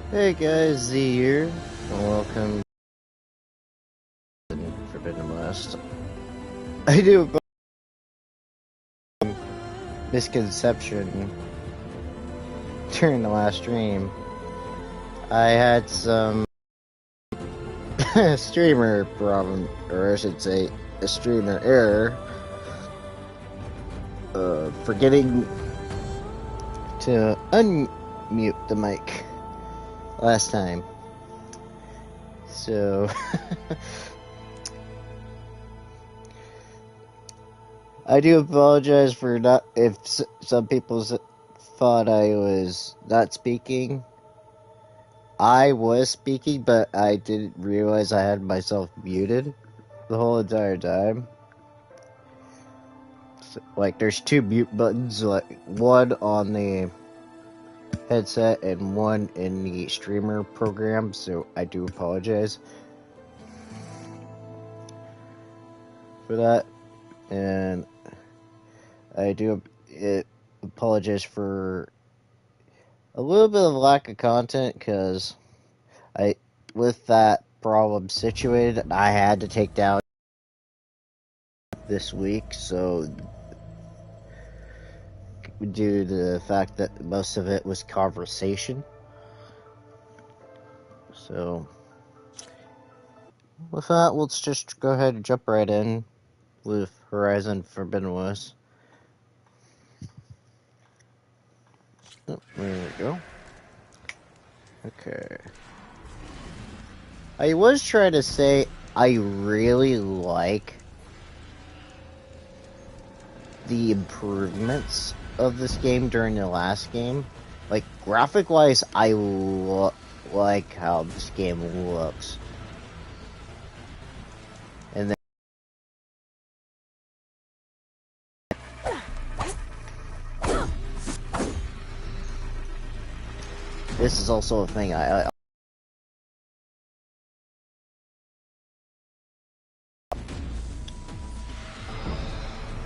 Hey guys, Z here, and welcome to Forbidden West. I do a misconception during the last stream. I had some streamer problem, or I should say, a streamer error, forgetting to unmute the mic last time. So I do apologize for not if some people thought I was not speaking. I was speaking, but I didn't realize I had myself muted the whole entire time. So, like, there's two mute buttons, like one on the headset and one in the streamer program, so I do apologize for that. And I do apologize for a little bit of lack of content, because with that problem situated, I had to take down this week, so due to the fact that most of it was conversation. So with that, let's just go ahead and jump right in with Horizon Forbidden West. Oh, there we go. Okay. I was trying to say I really like the improvements of this game during the last game. Like, graphic-wise, I like how this game looks. And then this is also a thing I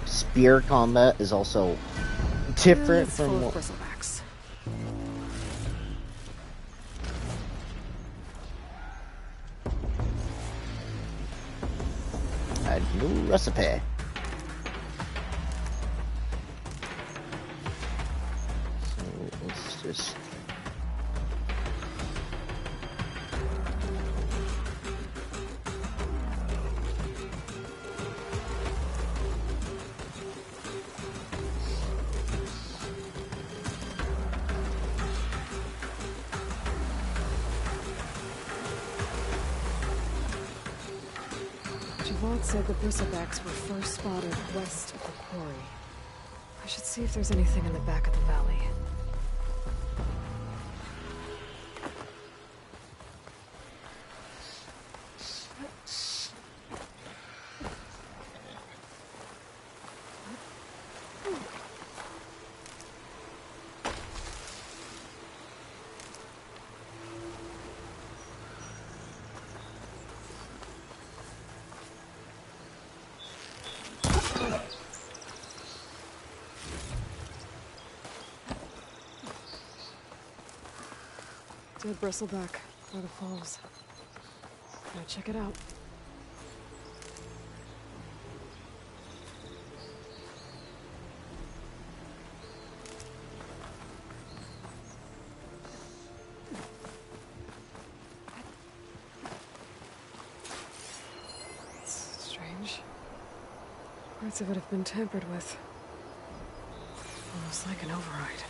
spear combat is also different from what... Bristlebacks. A new recipe. So let's just... Javald said the Bristlebacks were first spotted west of the quarry. I should see if there's anything in the back of the valley. Dead Bristleback by the falls. Gotta check it out. It's strange. Parts of it have been tampered with. Almost like an override.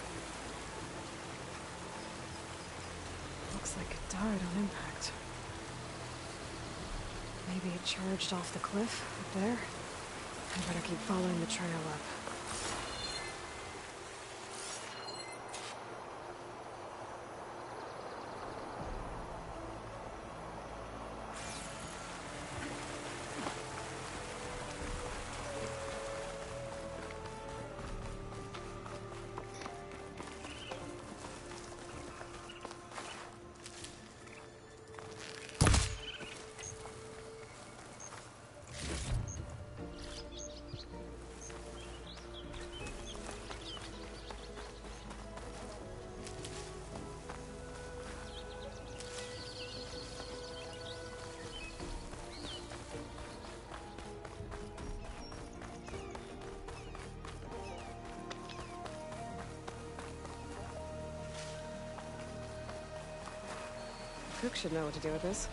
Looks like it died on impact. Maybe it charged off the cliff up there. I better keep following the trail up. Cook should know what to do with this.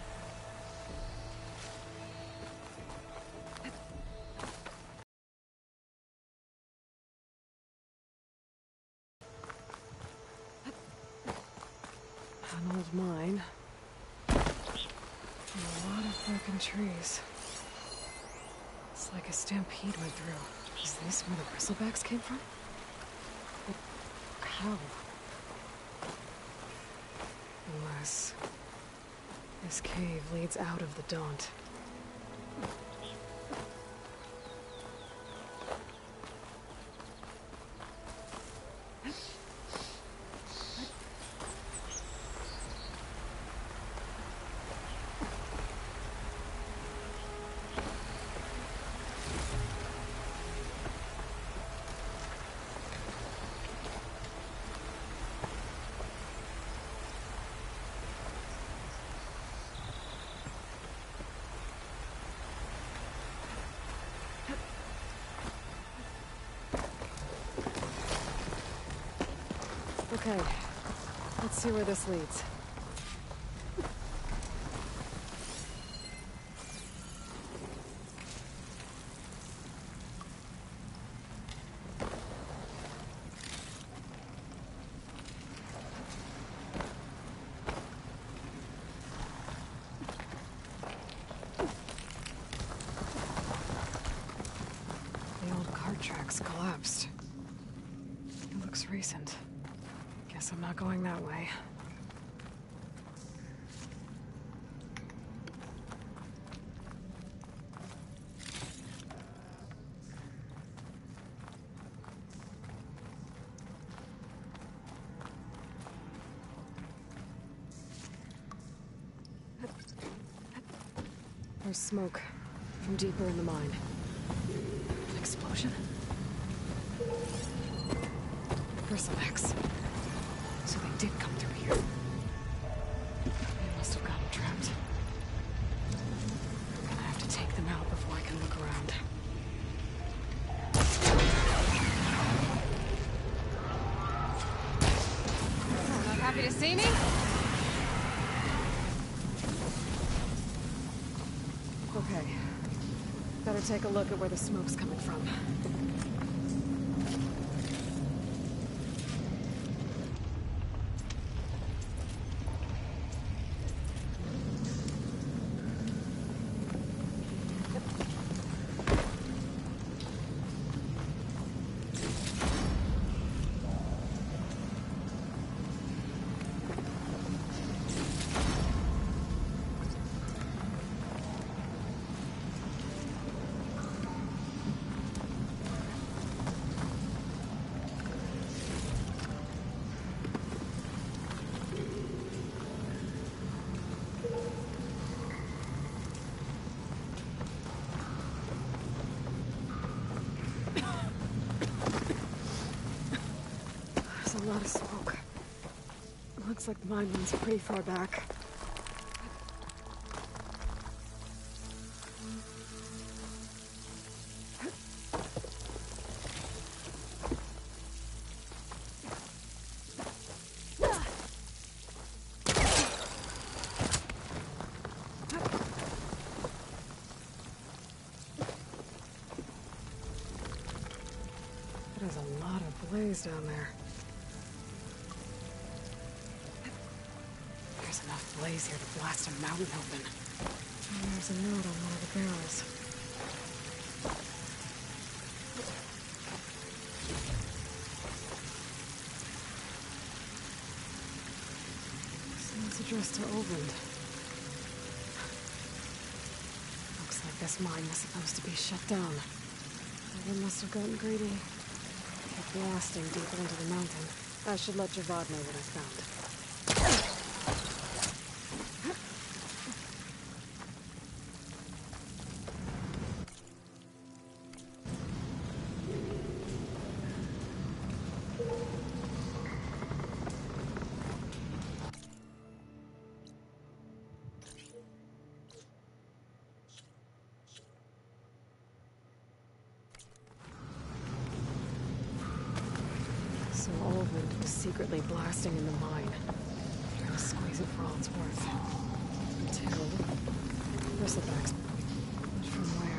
An old mine. And a lot of broken trees. It's like a stampede went through. Is this where the bristlebacks came from? But how? Unless this cave leads out of the Daunt. Okay, let's see where this leads. The old cart tracks collapsed. It looks recent. Guess I'm not going that way. There's smoke from deeper in the mine. An explosion? Bristlebacks. So they did come through here. They must have gotten trapped. I'm gonna have to take them out before I can look around. Not happy to see me? Okay. Better take a look at where the smoke's coming from. There's a lot of smoke. Looks like the mine runs pretty far back. There's a lot of blaze down there. There's enough blaze here to blast a mountain open. And there's a note on one of the barrels. It's addressed to Olvend. Looks like this mine was supposed to be shut down. They must have gotten greedy. Kept blasting deeper into the mountain. I should let Javad know what I found. So Olvend was secretly blasting in the mine, trying to squeeze takes it for all it's worth. Until Bristlebacks. But from where?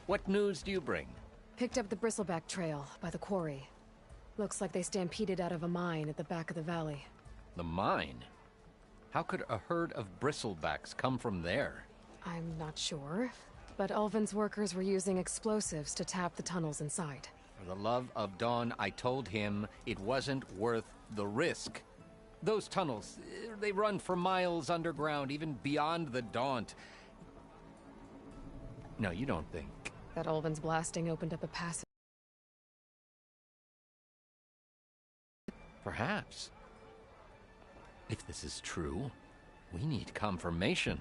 What news do you bring? Picked up the Bristleback trail by the quarry. Looks like they stampeded out of a mine at the back of the valley. The mine? How could a herd of bristlebacks come from there? I'm not sure, but Ulvin's workers were using explosives to tap the tunnels inside. For the love of Dawn, I told him it wasn't worth the risk. Those tunnels, they run for miles underground, even beyond the Daunt. No, you don't think. That Ulvin's blasting opened up a passage. Perhaps. If this is true, we need confirmation.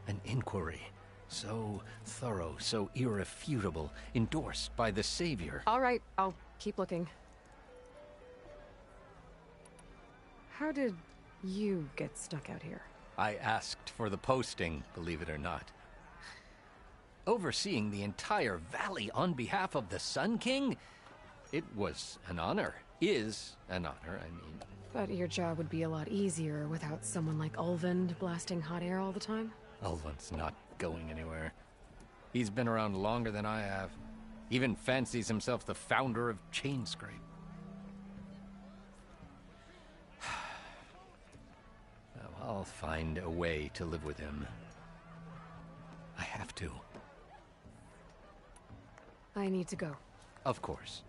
An inquiry. So thorough, so irrefutable, endorsed by the Savior. All right, I'll keep looking. How did you get stuck out here? I asked for the posting, believe it or not. Overseeing the entire valley on behalf of the Sun King? It was an honor. Is an honor, I mean. But your job would be a lot easier without someone like Ulvin blasting hot air all the time? Ulvin's not going anywhere. He's been around longer than I have. Even fancies himself the founder of Chainscrape. Well, I'll find a way to live with him. I have to. I need to go. Of course.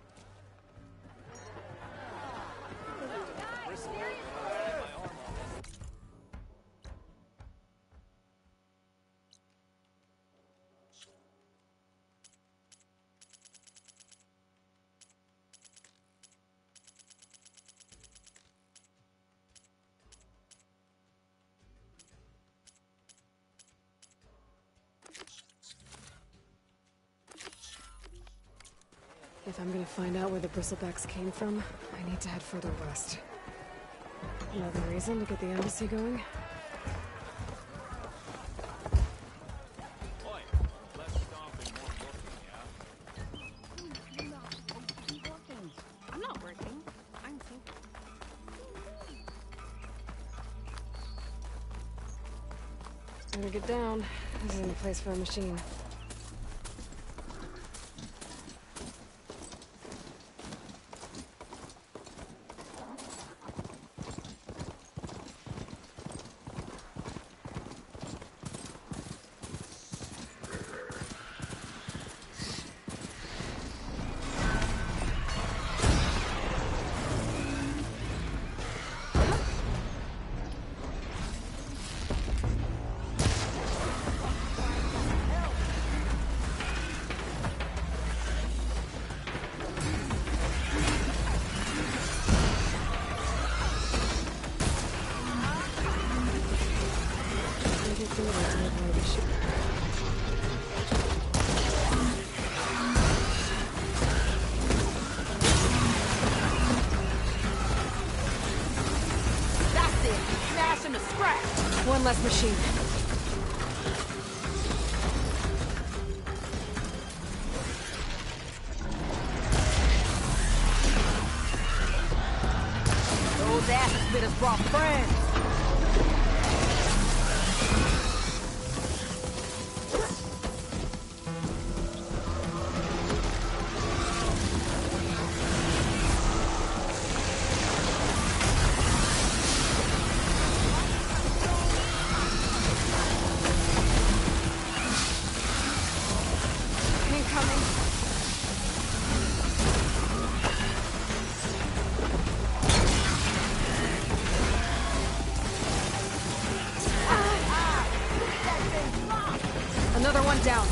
If I'm gonna find out where the bristlebacks came from, I need to head further west. Another reason to get the embassy going? I'm not working. I'm thinking. Better get down. This isn't a place for a machine. That's it. Smash him to scratch. One less machine. Those acid spitters brought friends. Incoming. Another one down.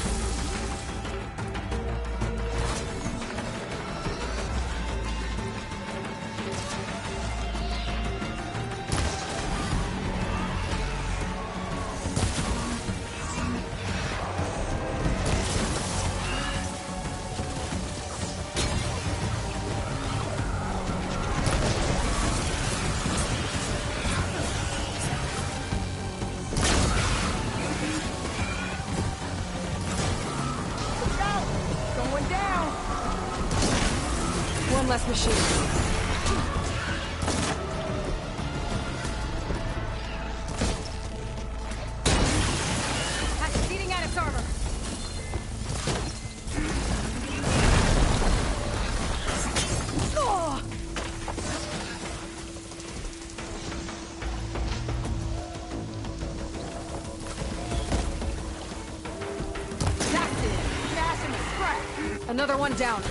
Going down. One less machine. That's eating at its armor. Oh! That's it. Smash him to scratch. Another one down.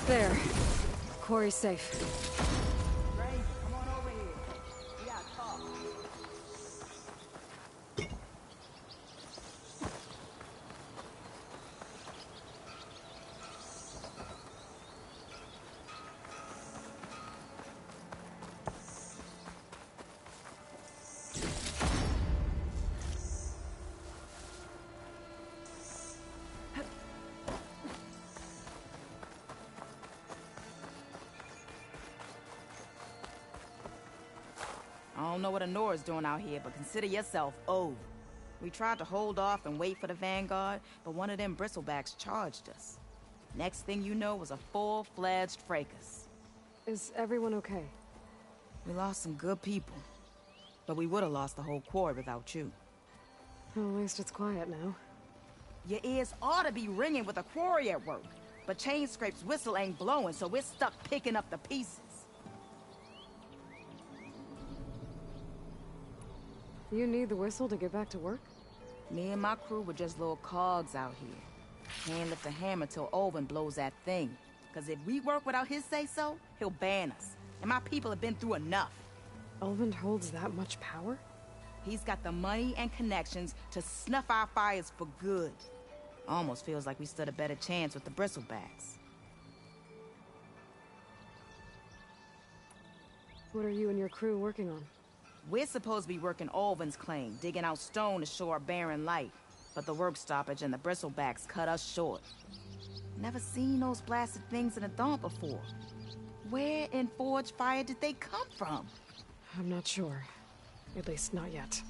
There. Quarry's safe. Ray, come on over here. We gotta talk. I don't know what Honora's doing out here, but consider yourself owed. We tried to hold off and wait for the Vanguard, but one of them bristlebacks charged us. Next thing you know was a full-fledged fracas. Is everyone okay? We lost some good people, but we would have lost the whole quarry without you. Well, at least it's quiet now. Your ears ought to be ringing with a quarry at work, but Chainscrape's whistle ain't blowing, so we're stuck picking up the pieces. You need the whistle to get back to work? Me and my crew were just little cogs out here. Can't lift a hammer till Olvin blows that thing. Cause if we work without his say-so, he'll ban us. and my people have been through enough. Ulvund holds that much power? He's got the money and connections to snuff our fires for good. Almost feels like we stood a better chance with the Bristlebacks. What are you and your crew working on? We're supposed to be working Ulvund's claim, digging out stone to shore Barren Light. But the work stoppage and the Bristlebacks cut us short. Never seen those blasted things in a Dawn before. Where in Forge Fire did they come from? I'm not sure. At least not yet.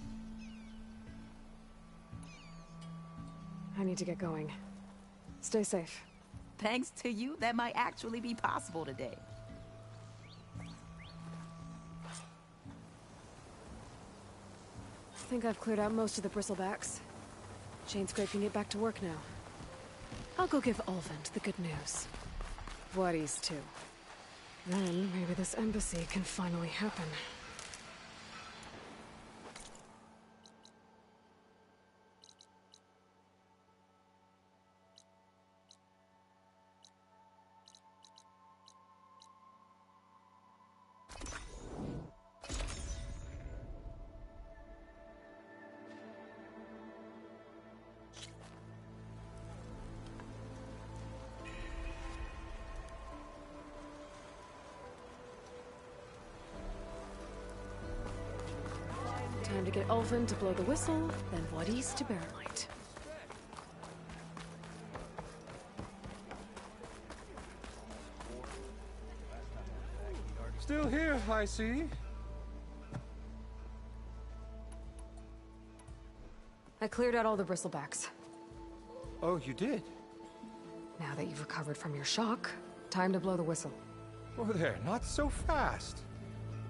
I need to get going. Stay safe. Thanks to you, that might actually be possible today. I think I've cleared out most of the Bristlebacks. Chainscrape can get back to work now. I'll go give Ulvund the good news. Voorhis too. Then maybe this embassy can finally happen. Time to get Ulvund to blow the whistle, then Voorhis to Barren Light. Still here, I see. I cleared out all the Bristlebacks. Oh, you did? Now that you've recovered from your shock, time to blow the whistle. Oh there, not so fast.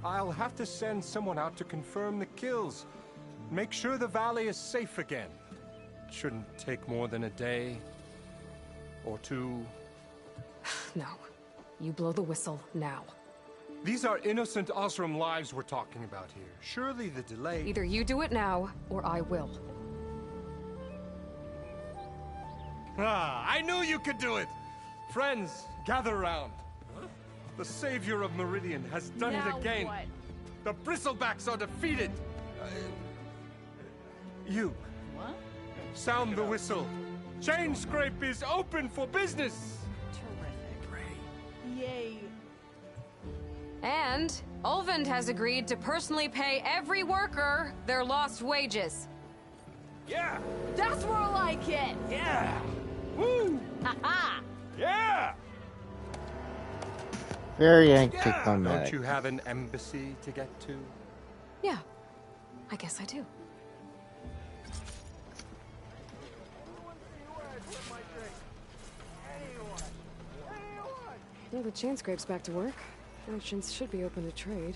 I'll have to send someone out to confirm the kills. Make sure the valley is safe again. It shouldn't take more than a day. Or two. No. You blow the whistle now. These are innocent Osram lives we're talking about here. Surely the delay... Either you do it now, or I will. Ah, I knew you could do it! Friends, gather around. The savior of Meridian has done it again. What? The Bristlebacks are defeated. You. What? Sound the whistle. Chainscrape is open for business. Terrific. Yay. And Ulvund has agreed to personally pay every worker their lost wages. Yeah. That's more like it! Yeah. Woo. Ha-ha! Yeah. Very Don't anticlimactic. you have an embassy to get to? Yeah, I guess I do. Well, the Chainscrape's back to work. Merchants should be open to trade.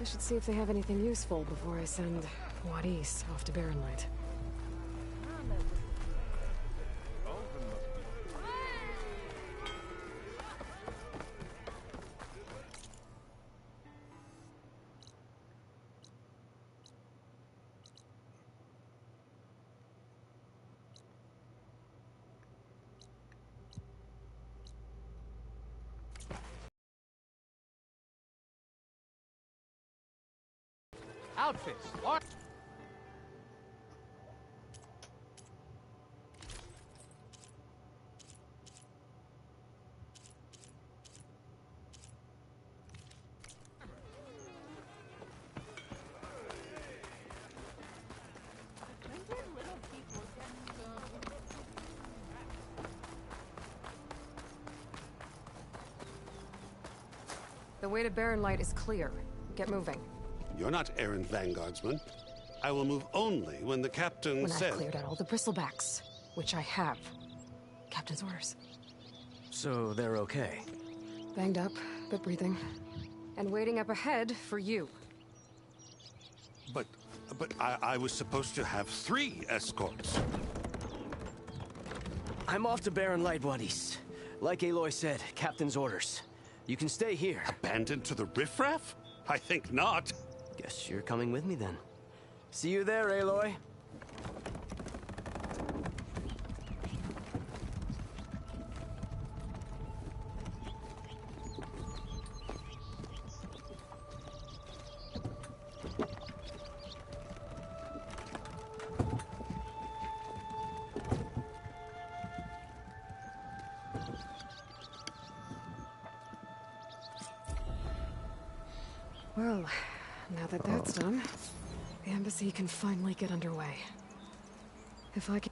I should see if they have anything useful before I send Voorhis off to Barren Light. Outfits. The way to Barren Light is clear. Get moving. You're not errant vanguardsman. I will move only when the captain When says... I've cleared out all the Bristlebacks, which I have. Captain's orders. So they're okay? Banged up, but breathing. And waiting up ahead for you. But I was supposed to have 3 escorts. I'm off to Barren Light, Voorhis. Like Aloy said, Captain's orders. You can stay here. Abandoned to the riffraff? I think not. Guess you're coming with me then. See you there, Aloy. Well, now that that's done, the embassy can finally get underway. If I can...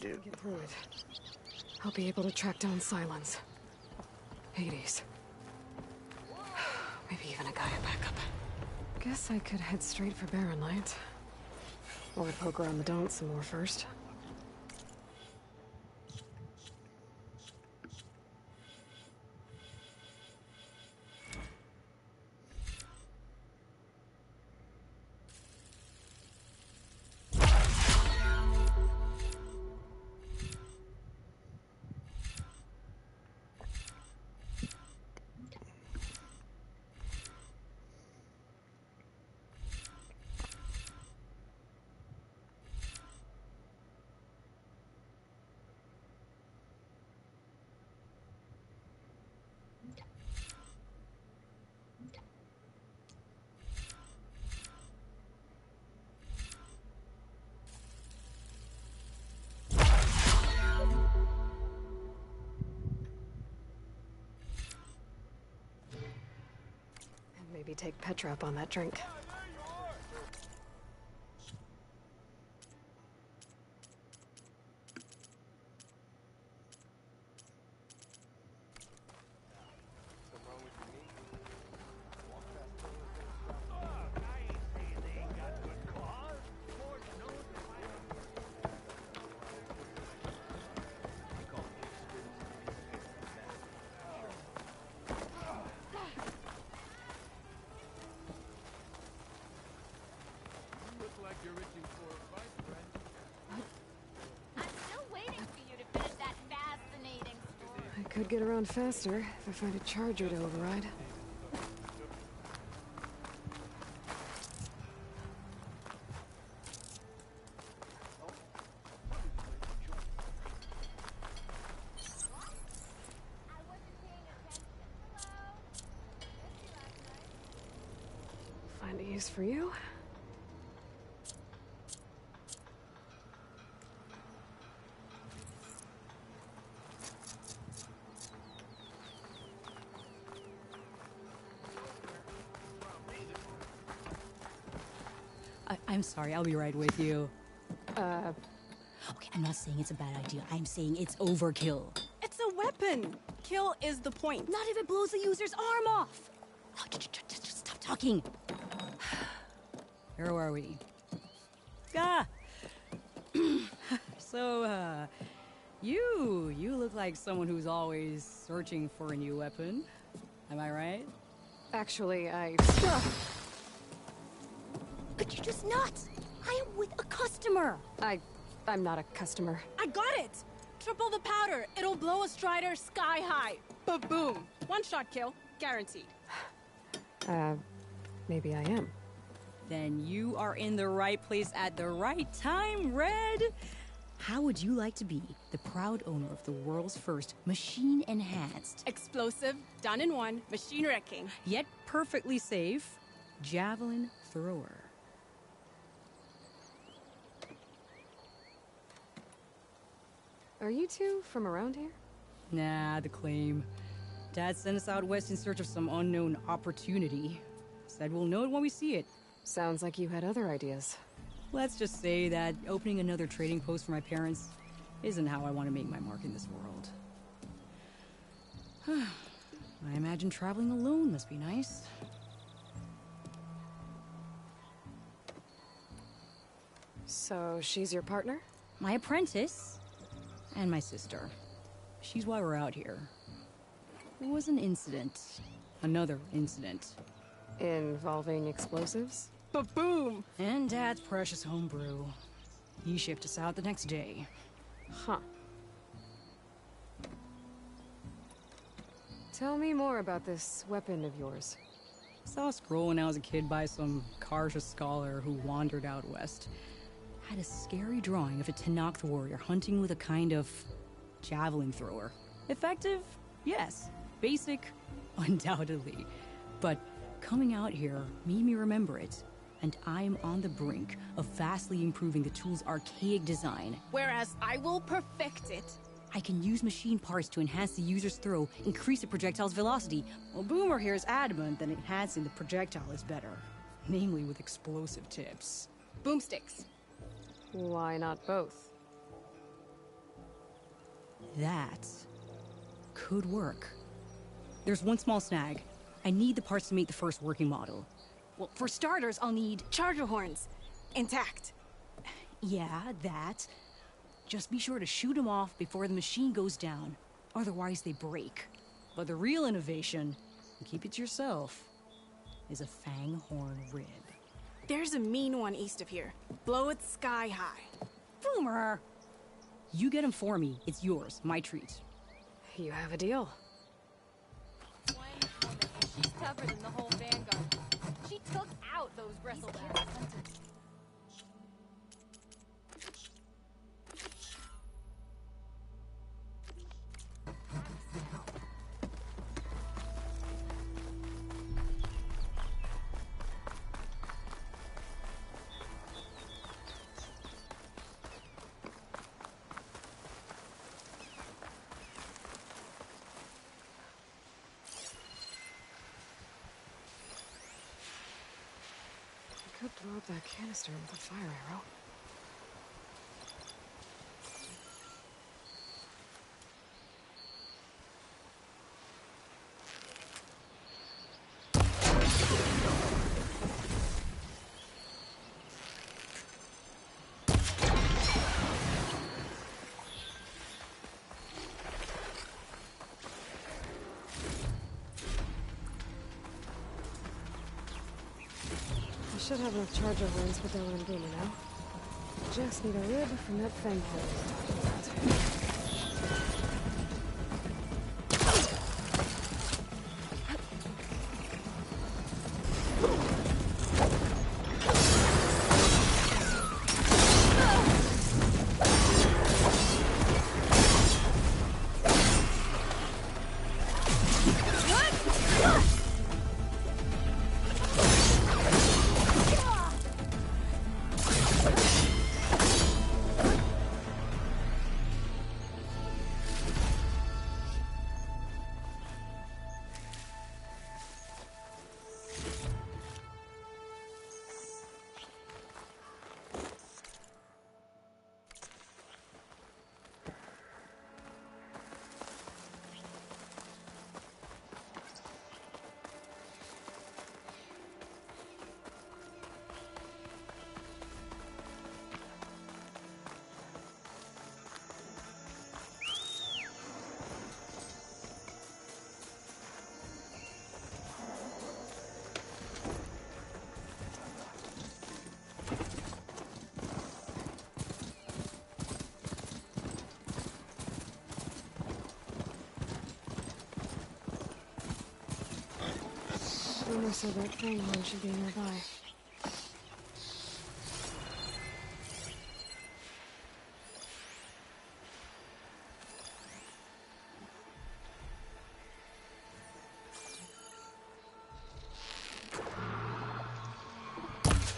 get through it. I'll be able to track down Silence. Hades. Maybe even a Gaia backup. Guess I could head straight for Barren Light. Or poke around the Daunt some more first. Maybe take Petra up on that drink. Could get around faster if I find a charger to override. Find a use for you? I'm sorry, I'll be right with you. Okay, I'm not saying it's a bad idea. I'm saying it's overkill. It's a weapon! Kill is the point. Not if it blows the user's arm off! Oh, just stop talking. Where are we? Ah! So, you look like someone who's always searching for a new weapon. Am I right? Actually, Could you just not? I am with a customer. I'm not a customer. I got it! Triple the powder. It'll blow a Strider sky high. Ba-boom. One-shot kill. Guaranteed. Maybe I am. Then you are in the right place at the right time, Red. How would you like to be the proud owner of the world's first machine-enhanced, Explosive, done in one, machine wrecking. yet perfectly safe, javelin thrower? Are you two from around here? Nah, the claim. Dad sent us out west in search of some unknown opportunity. Said we'll know it when we see it. Sounds like you had other ideas. Let's just say that opening another trading post for my parents isn't how I want to make my mark in this world. I imagine traveling alone must be nice. So she's your partner? My apprentice and my sister. She's why we're out here. There was an incident. Another incident. Involving explosives? Ba-boom. And Dad's precious homebrew. He shipped us out the next day. Huh. Tell me more about this weapon of yours. Saw a scroll when I was a kid by some Karja scholar who wandered out west. Had a scary drawing of a Tenakth warrior hunting with a kind of javelin thrower. Effective? Yes. Basic? Undoubtedly. But coming out here made me remember it. And I'm on the brink of vastly improving the tool's archaic design. Whereas I will perfect it. I can use machine parts to enhance the user's throw, increase the projectile's velocity. Well, Boomer here is adamant that enhancing the projectile is better. Namely with explosive tips. Boomsticks. Why not both? That could work. There's one small snag. I need the parts to make the first working model. Well, for starters, I'll need... Charger horns. Intact. Yeah, that. Just be sure to shoot them off before the machine goes down. Otherwise, they break. But the real innovation, and keep it to yourself, is a fang horn rib. There's a mean one east of here. Blow it sky high. Boomer! You get him for me. It's yours. My treat. You have a deal. She's tougher than the whole Vanguard. She took out those bristlebacks. I could blow up that canister with a fire arrow. I should have enough charger horns for going and gaming now. Just need a rib from that fang horn we talked about. Boomer said that Fanghorn should be nearby.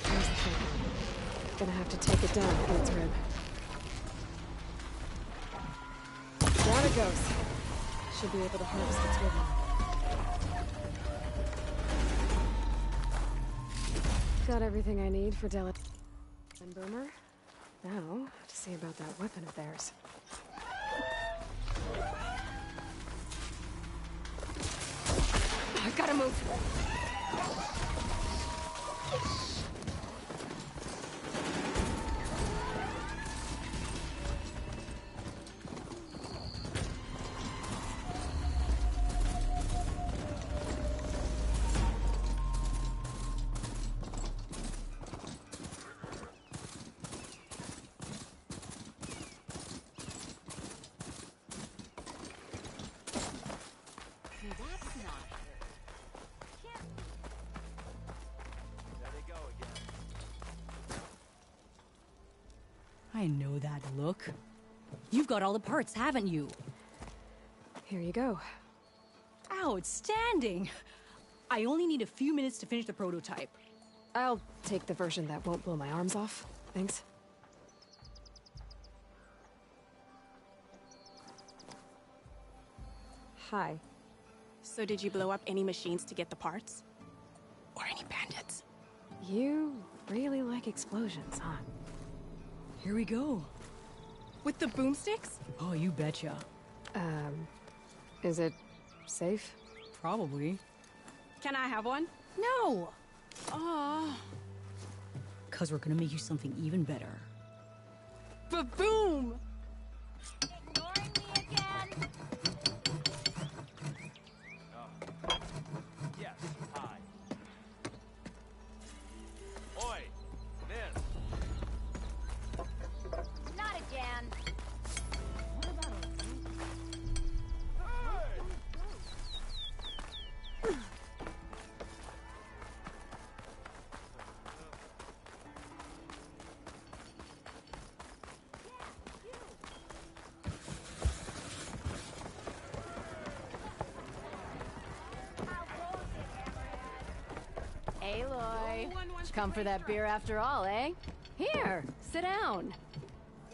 There's the Fanghorn. Gonna have to take it down with its rib. Down it goes. Should be able to harvest its rib now. Got everything I need for Deli and Boomer. Now, to see about that weapon of theirs. I gotta move. I know that look. You've got all the parts, haven't you? Here you go. Outstanding! I only need a few minutes to finish the prototype. I'll take the version that won't blow my arms off. Thanks. Hi. So did you blow up any machines to get the parts? Or any bandits? You really like explosions, huh? Here we go. With the boomsticks? Oh, you betcha. Is it safe? Probably. Can I have one? No! Oh. 'Cause we're gonna make you something even better. Ba-boom! Ignoring me again? Yes, hi. Oi, miss. Not again. Aloy, come for that beer after all, eh? Here, sit down.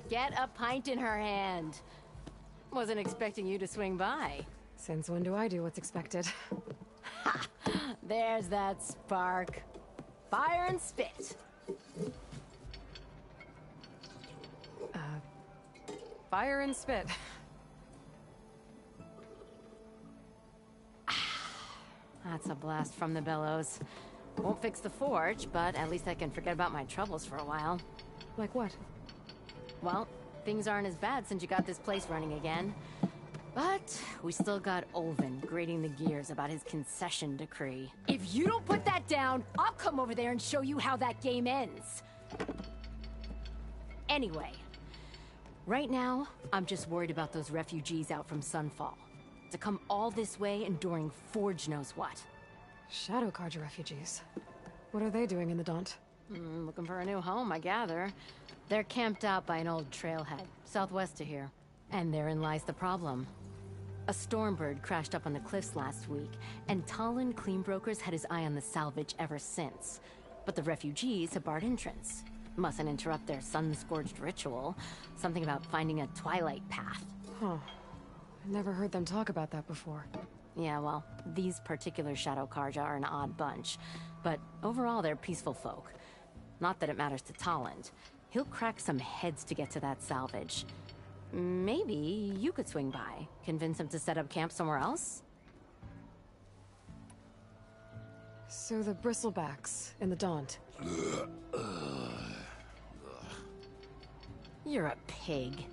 Get a pint in her hand. Wasn't expecting you to swing by. Since when do I do what's expected? Ha! There's that spark. Fire and spit. Fire and spit. That's a blast from the bellows. Won't fix the forge, but at least I can forget about my troubles for a while. Like what? Well, things aren't as bad since you got this place running again. But we still got Olvin grating the gears about his concession decree. If you don't put that down, I'll come over there and show you how that game ends. Anyway, right now, I'm just worried about those refugees out from Sunfall. To come all this way enduring Forge knows what. Shadow Carja refugees. What are they doing in the Daunt? Looking for a new home, I gather. They're camped out by an old trailhead, southwest of here. And therein lies the problem. A Stormbird crashed up on the cliffs last week, and Talon Cleanbrokers had his eye on the salvage ever since. But the refugees have barred entrance. Mustn't interrupt their sun-scorched ritual. Something about finding a twilight path. Huh. I never heard them talk about that before. Yeah, well, these particular Shadow Carja are an odd bunch. But overall, they're peaceful folk. Not that it matters to Talon. He'll crack some heads to get to that salvage. Maybe you could swing by, convince him to set up camp somewhere else? So the Bristlebacks in the Daunt. You're a pig.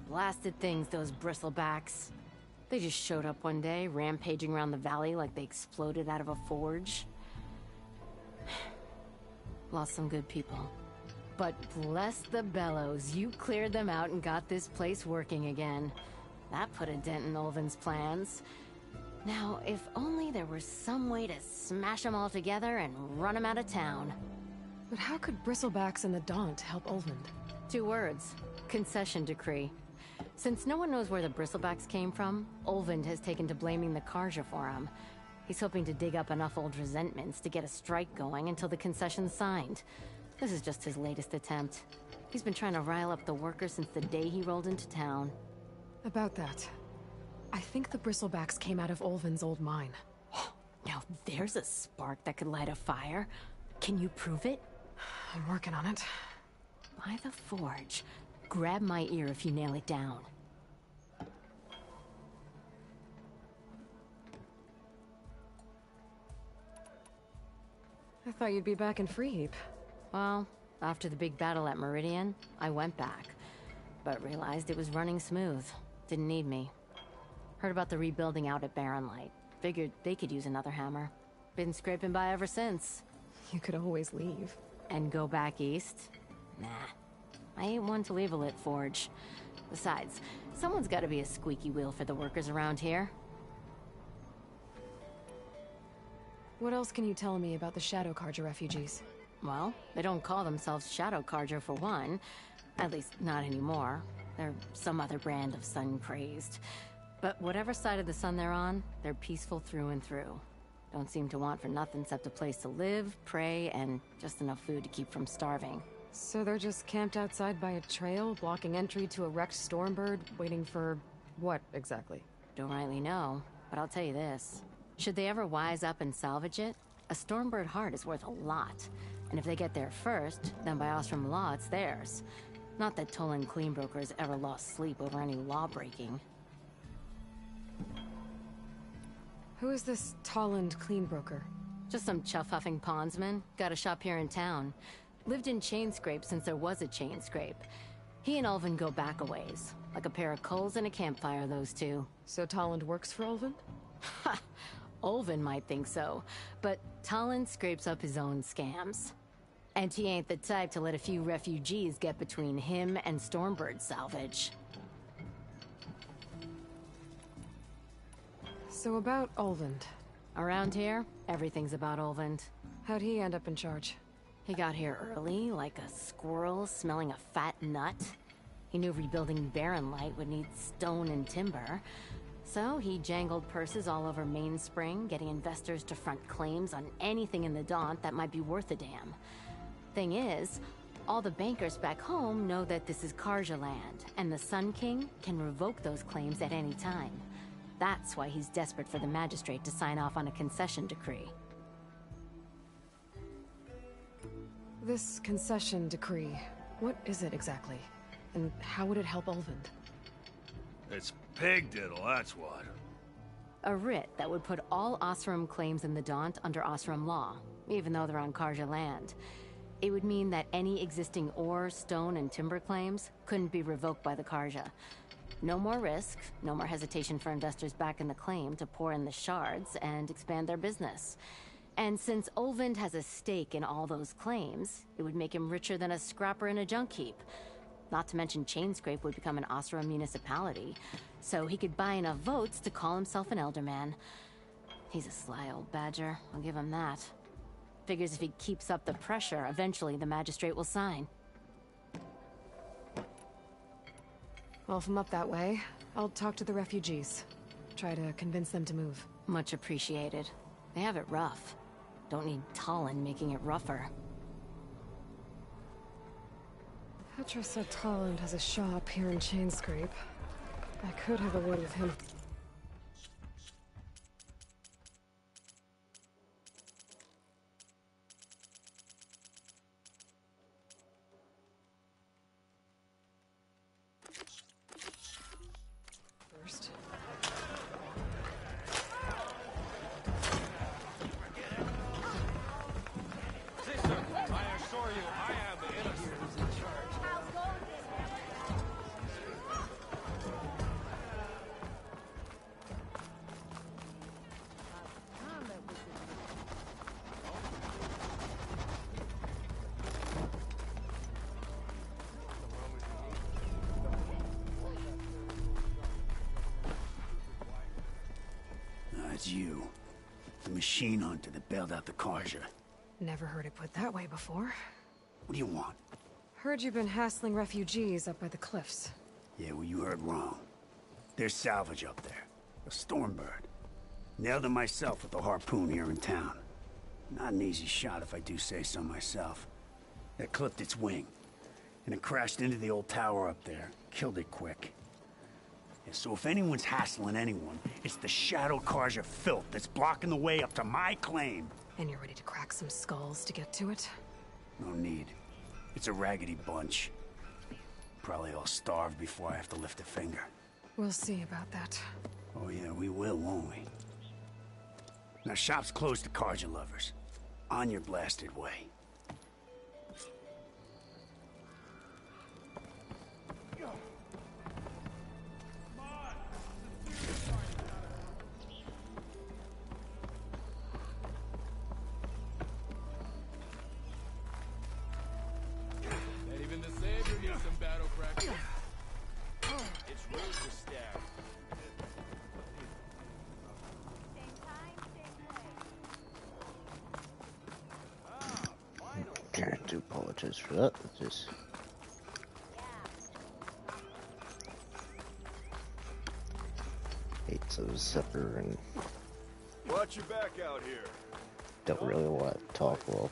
Blasted things, those Bristlebacks. They just showed up one day, rampaging around the valley like they exploded out of a forge. Lost some good people. But bless the bellows, you cleared them out and got this place working again. That put a dent in Olvin's plans. Now, if only there were some way to smash them all together and run them out of town. But how could Bristlebacks and the Daunt help Olvend? 2 words. Concession decree. Since no one knows where the Bristlebacks came from, Olvend has taken to blaming the Carja for him. He's hoping to dig up enough old resentments to get a strike going until the concession's signed. This is just his latest attempt. He's been trying to rile up the workers since the day he rolled into town. About that, I think the Bristlebacks came out of Olvend's old mine. Now there's a spark that could light a fire. Can you prove it? I'm working on it. By the Forge. Grab my ear if you nail it down. I thought you'd be back in Freeheap. Well, after the big battle at Meridian, I went back. But realized it was running smooth. Didn't need me. Heard about the rebuilding out at Barren Light. Figured they could use another hammer. Been scraping by ever since. You could always leave. And go back east? Nah. I ain't one to leave a lit forge. Besides, someone's gotta be a squeaky wheel for the workers around here. What else can you tell me about the Shadow Carja refugees? Well, they don't call themselves Shadow Carja for one. At least, not anymore. They're some other brand of sun-crazed. But whatever side of the sun they're on, they're peaceful through and through. Don't seem to want for nothing except a place to live, pray, and just enough food to keep from starving. So they're just camped outside by a trail, blocking entry to a wrecked Stormbird, waiting for... what, exactly? Don't rightly know, but I'll tell you this. Should they ever wise up and salvage it, a Stormbird heart is worth a lot. And if they get there first, then by Ostrom law, it's theirs. Not that Tolan Cleanbrokers ever lost sleep over any law-breaking. Who is this Tolland Cleanbroker? Just some chuff-huffing pondsman. Got a shop here in town. Lived in Chainscrape since there was a Chainscrape. He and Ulvund go back a ways. Like a pair of coals and a campfire, those two. So Tolland works for Ulvund? Ha! Ulvund might think so, but Tolland scrapes up his own scams. And he ain't the type to let a few refugees get between him and Stormbird salvage. So about Ulvund. Around here, everything's about Ulvund. How'd he end up in charge? He got here early, like a squirrel smelling a fat nut. He knew rebuilding Barren Light would need stone and timber. So he jangled purses all over Mainspring, getting investors to front claims on anything in the Daunt that might be worth a damn. Thing is, all the bankers back home know that this is Carja land, and the Sun King can revoke those claims at any time. That's why he's desperate for the magistrate to sign off on a concession decree. This concession decree, what is it exactly? And how would it help Ulvund? It's pig diddle, that's what. A writ that would put all Osram claims in the Daunt under Osram law, even though they're on Carja land. It would mean that any existing ore, stone, and timber claims couldn't be revoked by the Carja. No more risk, no more hesitation for investors back in the claim to pour in the shards and expand their business. And since Ulvund has a stake in all those claims, it would make him richer than a scrapper in a junk heap. Not to mention Chainscrape would become an Osram municipality, so he could buy enough votes to call himself an Elderman. He's a sly old badger, I'll give him that. Figures if he keeps up the pressure, eventually the magistrate will sign. Well, if I'm up that way, I'll talk to the refugees. Try to convince them to move. Much appreciated. They have it rough. Don't need Tolland making it rougher. Petra said Tolland has a shop here in Chainscrape. I could have a word with him. First. Sister, I assure you, I am the innocent. It's you. The machine hunter that bailed out the Carja. Never heard it put that way before. What do you want? Heard you've been hassling refugees up by the cliffs. Yeah, well, you heard wrong. There's salvage up there. A Stormbird. Nailed it myself with a harpoon here in town. Not an easy shot if I do say so myself. That clipped its wing. And it crashed into the old tower up there. Killed it quick. Yeah, so if anyone's hassling anyone, it's the Shadow Carja filth that's blocking the way up to my claim. And you're ready to crack some skulls to get to it? No need. It's a raggedy bunch. Probably all starved before I have to lift a finger. We'll see about that. Oh yeah, we will, won't we? Now shop's closed to Carja lovers. On your blasted way. Even the Savior needs some battle practice. It's rude to stab. I do apologize for that. Just ate some supper and Watch your back out here. don't really want to talk well.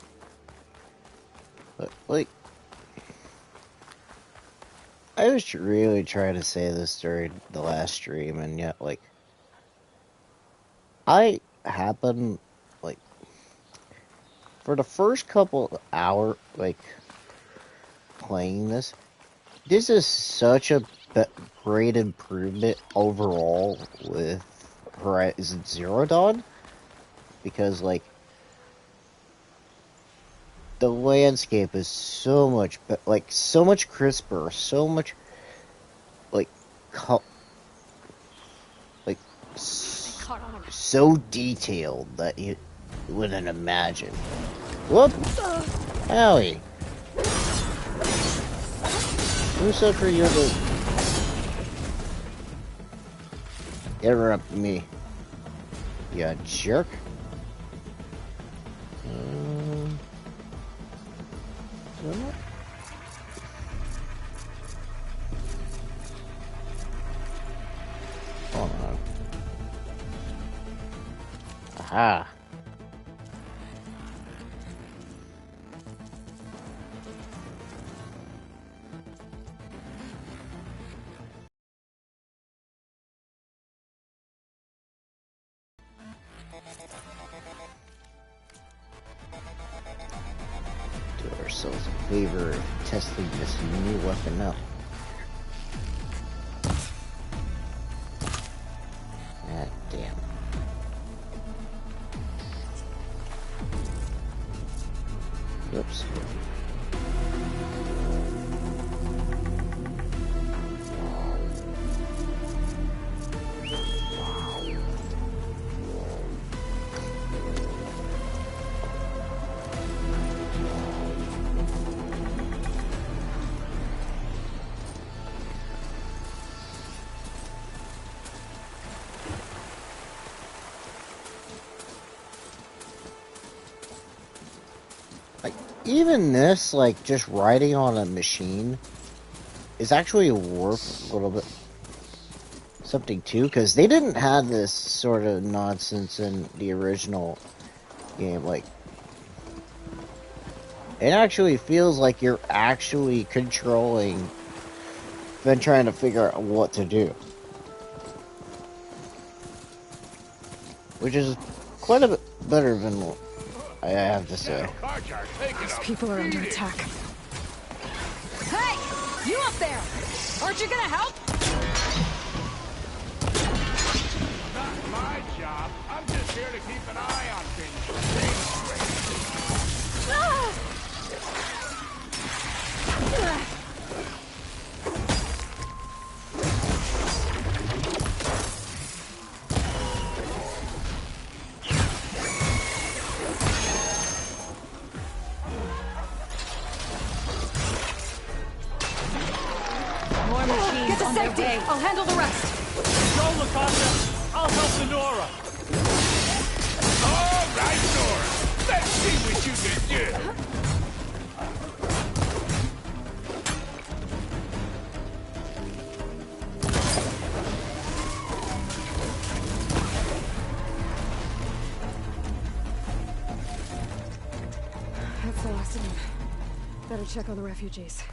But like, I was really trying to say this during the last stream, and yet like, I happened like for the first couple of hours, like playing this is such a great improvement overall with Horizon Zero Dawn, because like the landscape is so much so much crisper, so much so detailed that you wouldn't imagine. Whoop! Owie! Who said for you to interrupt me? You jerk. Hold on. Aha. Do ourselves a favor of testing this new weapon out. Ah, damn. Oops. Even this, like, just riding on a machine is actually worth a little bit something too, because they didn't have this sort of nonsense in the original game. Like, it actually feels like you're actually controlling than trying to figure out what to do, which is quite a bit better than what I have to say. Those people are under attack. Hey! You up there! Aren't you gonna help? Not my job. I'm just here to keep an eye on things. More machines Get to on their safety! way. I'll handle the rest. Go, Lakasha. I'll help Lenora. the last of them. Better check on the refugees.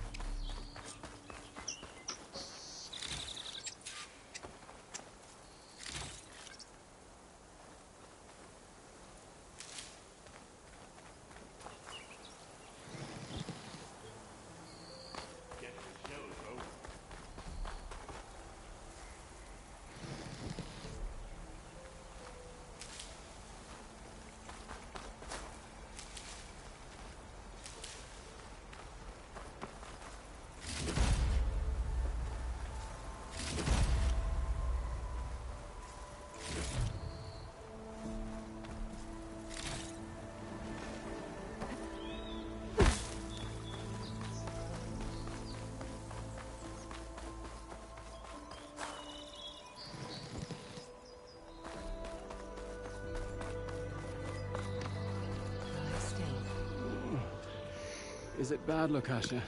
Is it bad, Lukasha?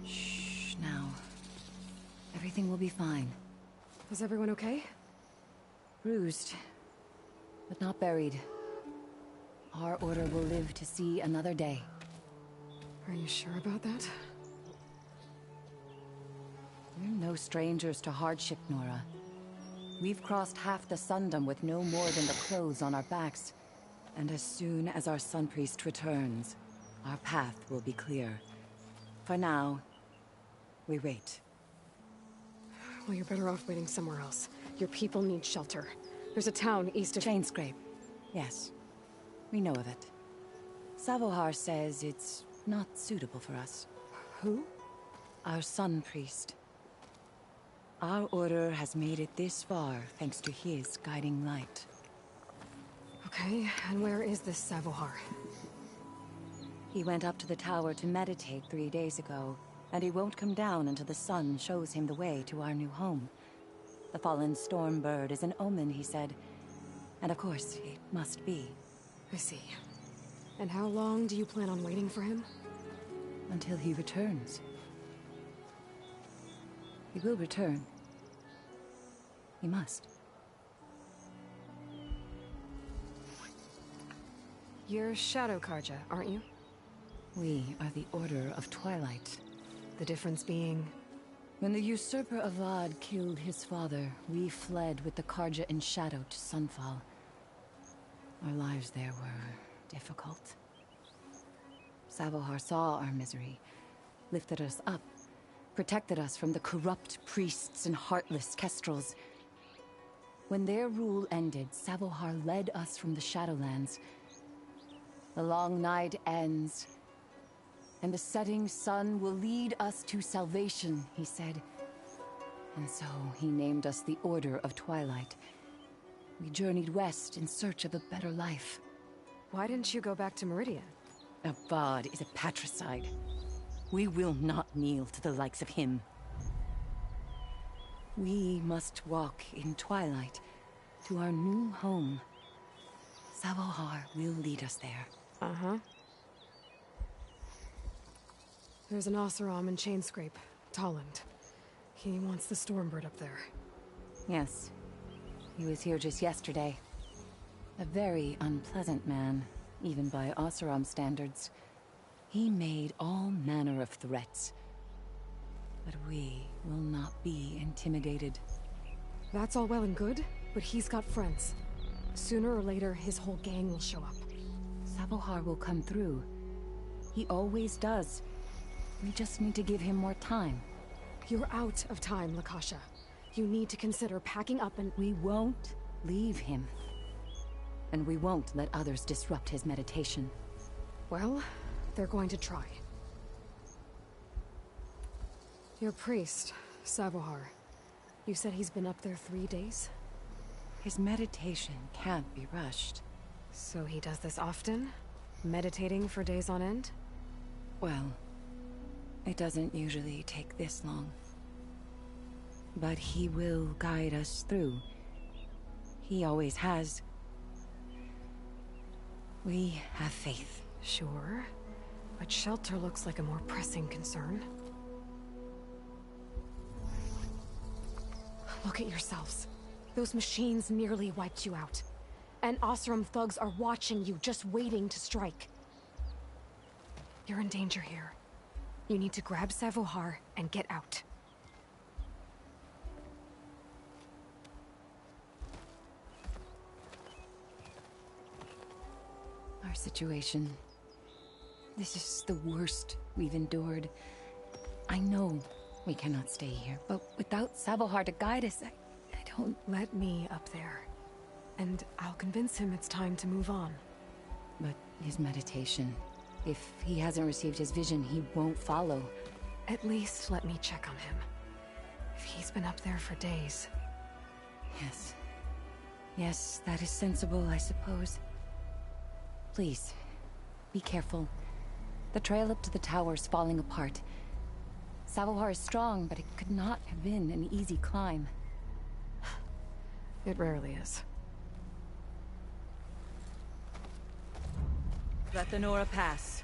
Shh, now. Everything will be fine. Is everyone okay? Bruised, but not buried. Our order will live to see another day. Are you sure about that? We're no strangers to hardship, Nora. We've crossed half the Sundom with no more than the clothes on our backs. And as soon as our Sun Priest returns, our path will be clear. For now, we wait. Well, you're better off waiting somewhere else. Your people need shelter. There's a town east of... Chainscrape. Yes. We know of it. Savohar says it's not suitable for us. Who? Our Sun Priest. Our order has made it this far thanks to his guiding light. Okay, and where is this Savohar? He went up to the tower to meditate 3 days ago, and he won't come down until the sun shows him the way to our new home. The fallen storm bird is an omen, he said. And of course, it must be. I see. And how long do you plan on waiting for him? Until he returns. He will return. He must. You're Shadow Carja, aren't you? We are the Order of Twilight. The difference being... When the usurper Avad killed his father, we fled with the Carja in shadow to Sunfall. Our lives there were difficult. Savohar saw our misery, lifted us up, protected us from the corrupt priests and heartless Kestrels. When their rule ended, Savohar led us from the Shadowlands. The long night ends, and the setting sun will lead us to salvation, he said. And so he named us the Order of Twilight. We journeyed west in search of a better life. Why didn't you go back to Meridian? Avad is a patricide. We will not kneel to the likes of him. We must walk in Twilight to our new home. Savohar will lead us there. Uh-huh. There's an Oseram in Chainscrape, Tolland. He wants the Stormbird up there. Yes. He was here just yesterday. A very unpleasant man, even by Oseram standards. He made all manner of threats. But we will not be intimidated. That's all well and good, but he's got friends. Sooner or later, his whole gang will show up. Savohar will come through. He always does. We just need to give him more time. You're out of time, Lukasha. You need to consider packing up and... We won't leave him. And we won't let others disrupt his meditation. Well, they're going to try. Your priest, Savohar. You said he's been up there 3 days? His meditation can't be rushed. So he does this often? Meditating for days on end? Well, it doesn't usually take this long. But he will guide us through. He always has. We have faith. Sure. But shelter looks like a more pressing concern. Look at yourselves. Those machines nearly wiped you out. And Oseram thugs are watching you, just waiting to strike. You're in danger here. You need to grab Savohar and get out. Our situation. This is the worst we've endured. I know we cannot stay here, but without Savohar to guide us, I don't... Let me up there. And I'll convince him it's time to move on. But his meditation... If he hasn't received his vision, he won't follow. At least let me check on him. If he's been up there for days. Yes. Yes, that is sensible, I suppose. Please, be careful. The trail up to the tower's falling apart. Savohar is strong, but it could not have been an easy climb. It rarely is. Let the Nora pass.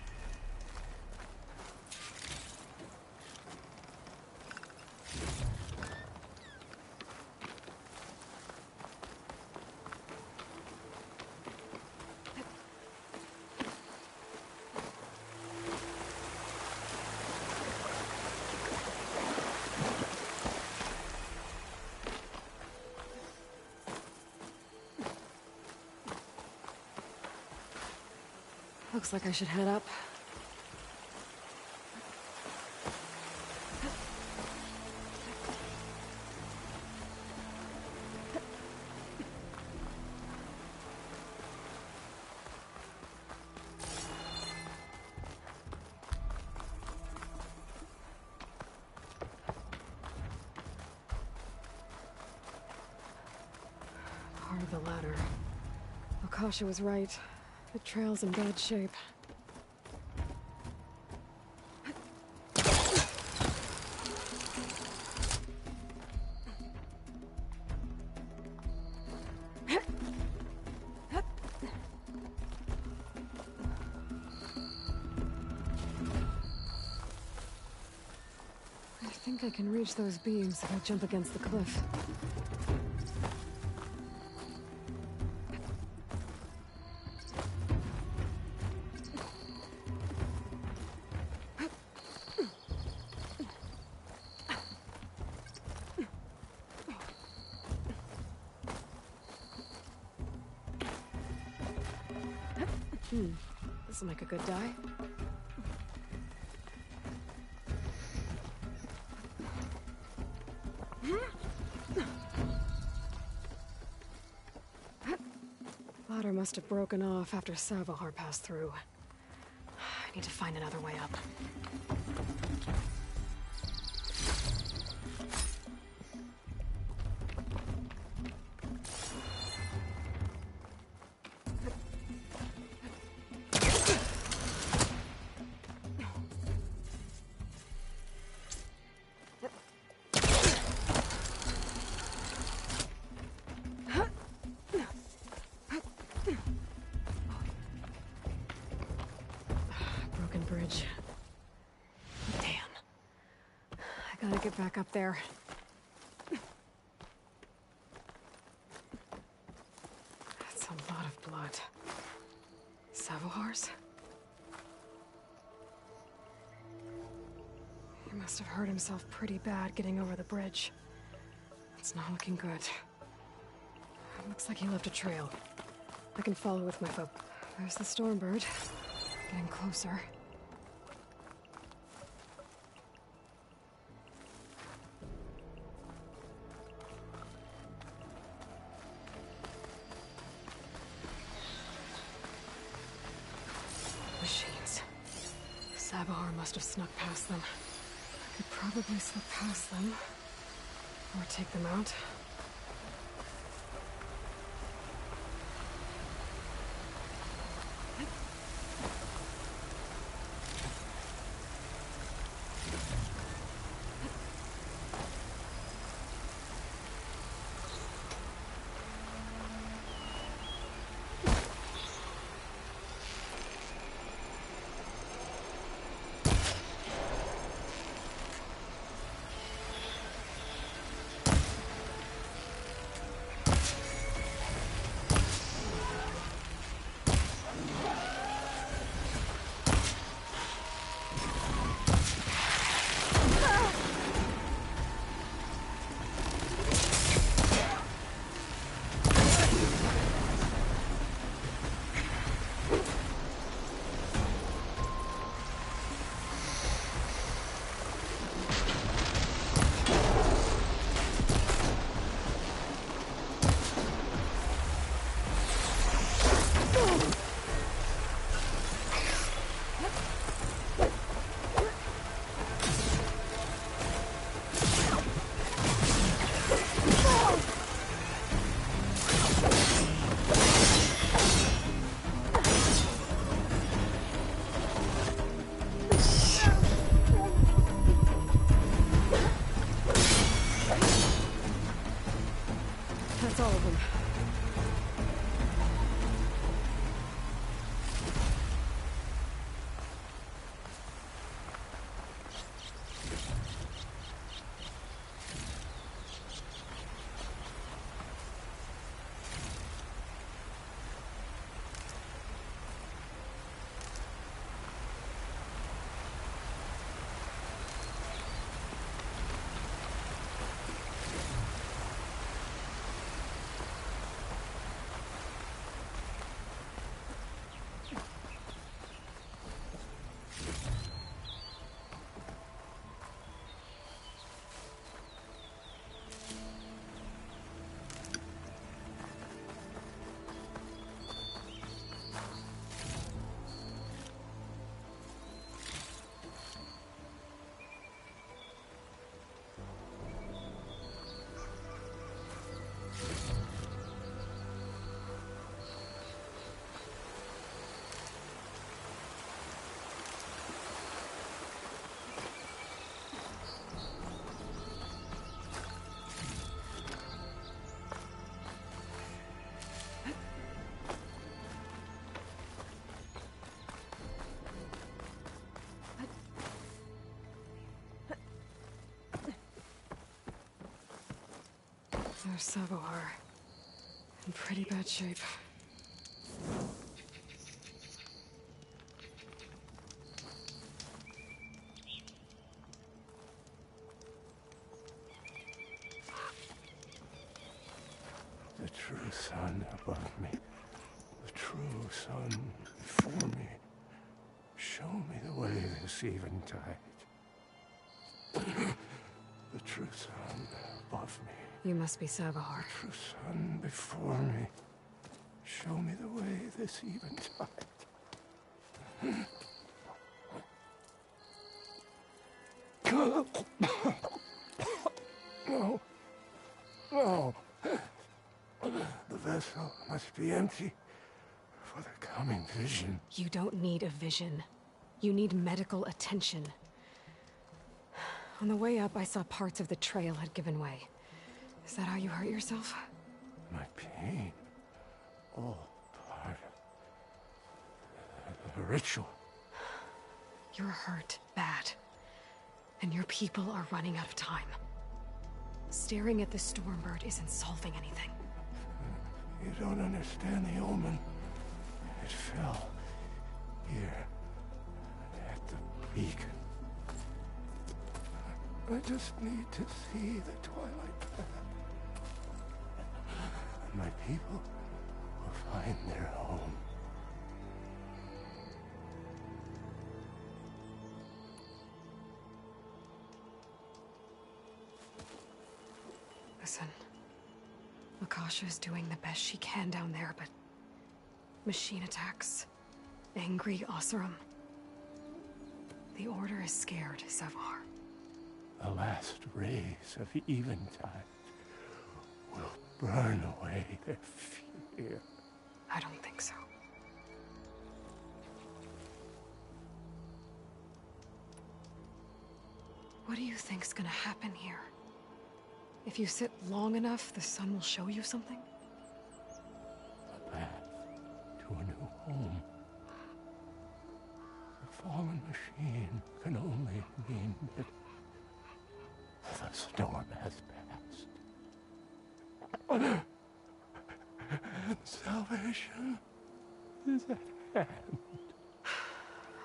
Looks like I should head up. Part of the ladder. Akasha was right. The trail's in bad shape. I think I can reach those beams if I jump against the cliff. This'll make a good die. Ladder must have broken off after Savohar passed through. I need to find another way up. Bridge. Damn. I gotta get back up there. That's a lot of blood. Savohar's? He must have hurt himself pretty bad getting over the bridge. It's not looking good. Looks like he left a trail. I can follow with my foot. There's the Stormbird. Getting closer. Machines. Savohar must have snuck past them. I could probably slip past them. Or take them out. There's Savohar. In pretty bad shape. The true sun above me. The true sun before me. Show me the way this eventide. The true sun above me. You must be Savohar. The true sun before me. Show me the way this eventide. No. No. The vessel must be empty for the coming vision. You don't need a vision. You need medical attention. On the way up, I saw parts of the trail had given way. Is that how you hurt yourself? My pain. All part of the ritual. You're hurt bad. And your people are running out of time. Staring at the Stormbird isn't solving anything. You don't understand the omen. It fell here at the beacon. I just need to see the Twilight Path. And my people will find their home. Listen. Lakasha is doing the best she can down there, but... machine attacks. Angry Oseram. The Order is scared, Savohar. The last rays of eventide will burn away their fear. I don't think so. What do you think's gonna happen here? If you sit long enough, the sun will show you something? The path to a new home. The fallen machine can only mean that the storm has passed. And salvation is at hand.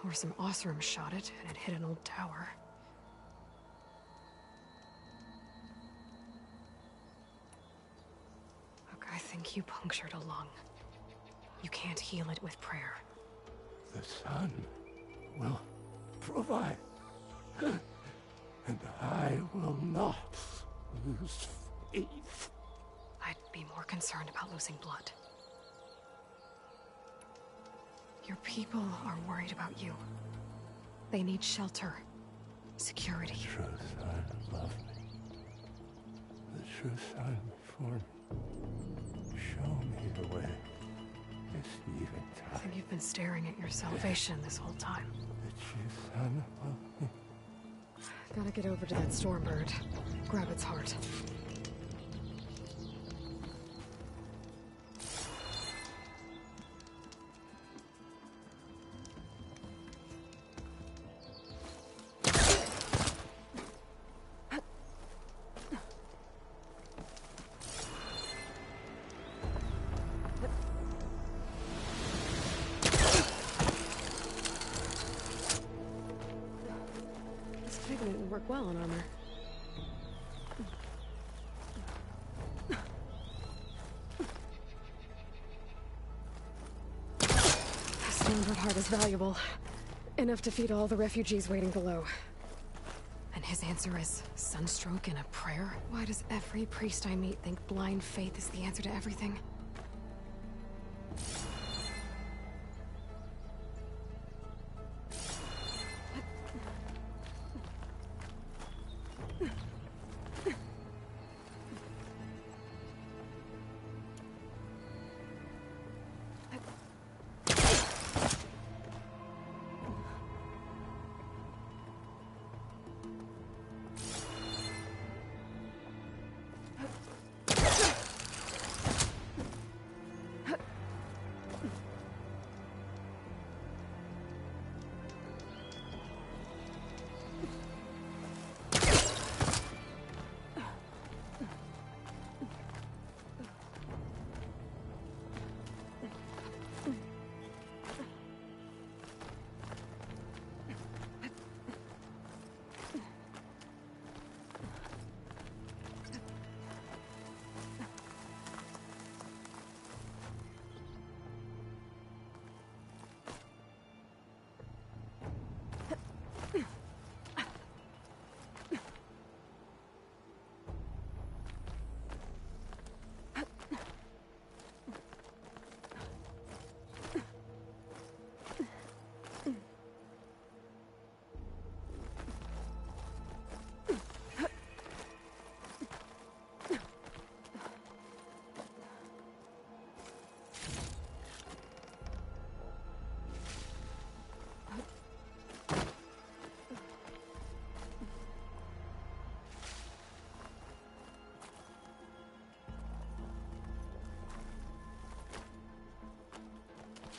Or some Oseram shot it, and it hit an old tower. Look, I think you punctured a lung. You can't heal it with prayer. The sun will provide. And I will not lose faith. I'd be more concerned about losing blood. Your people are worried about you. They need shelter, security. The true sun above me. The true sun before me. Show me the way. This eventide. I think you've been staring at your salvation this whole time. The true sun above me. Gotta get over to that Stormbird. Grab its heart. Work well on armor. The Stormbird heart is valuable. Enough to feed all the refugees waiting below. And his answer is sunstroke and a prayer? Why does every priest I meet think blind faith is the answer to everything?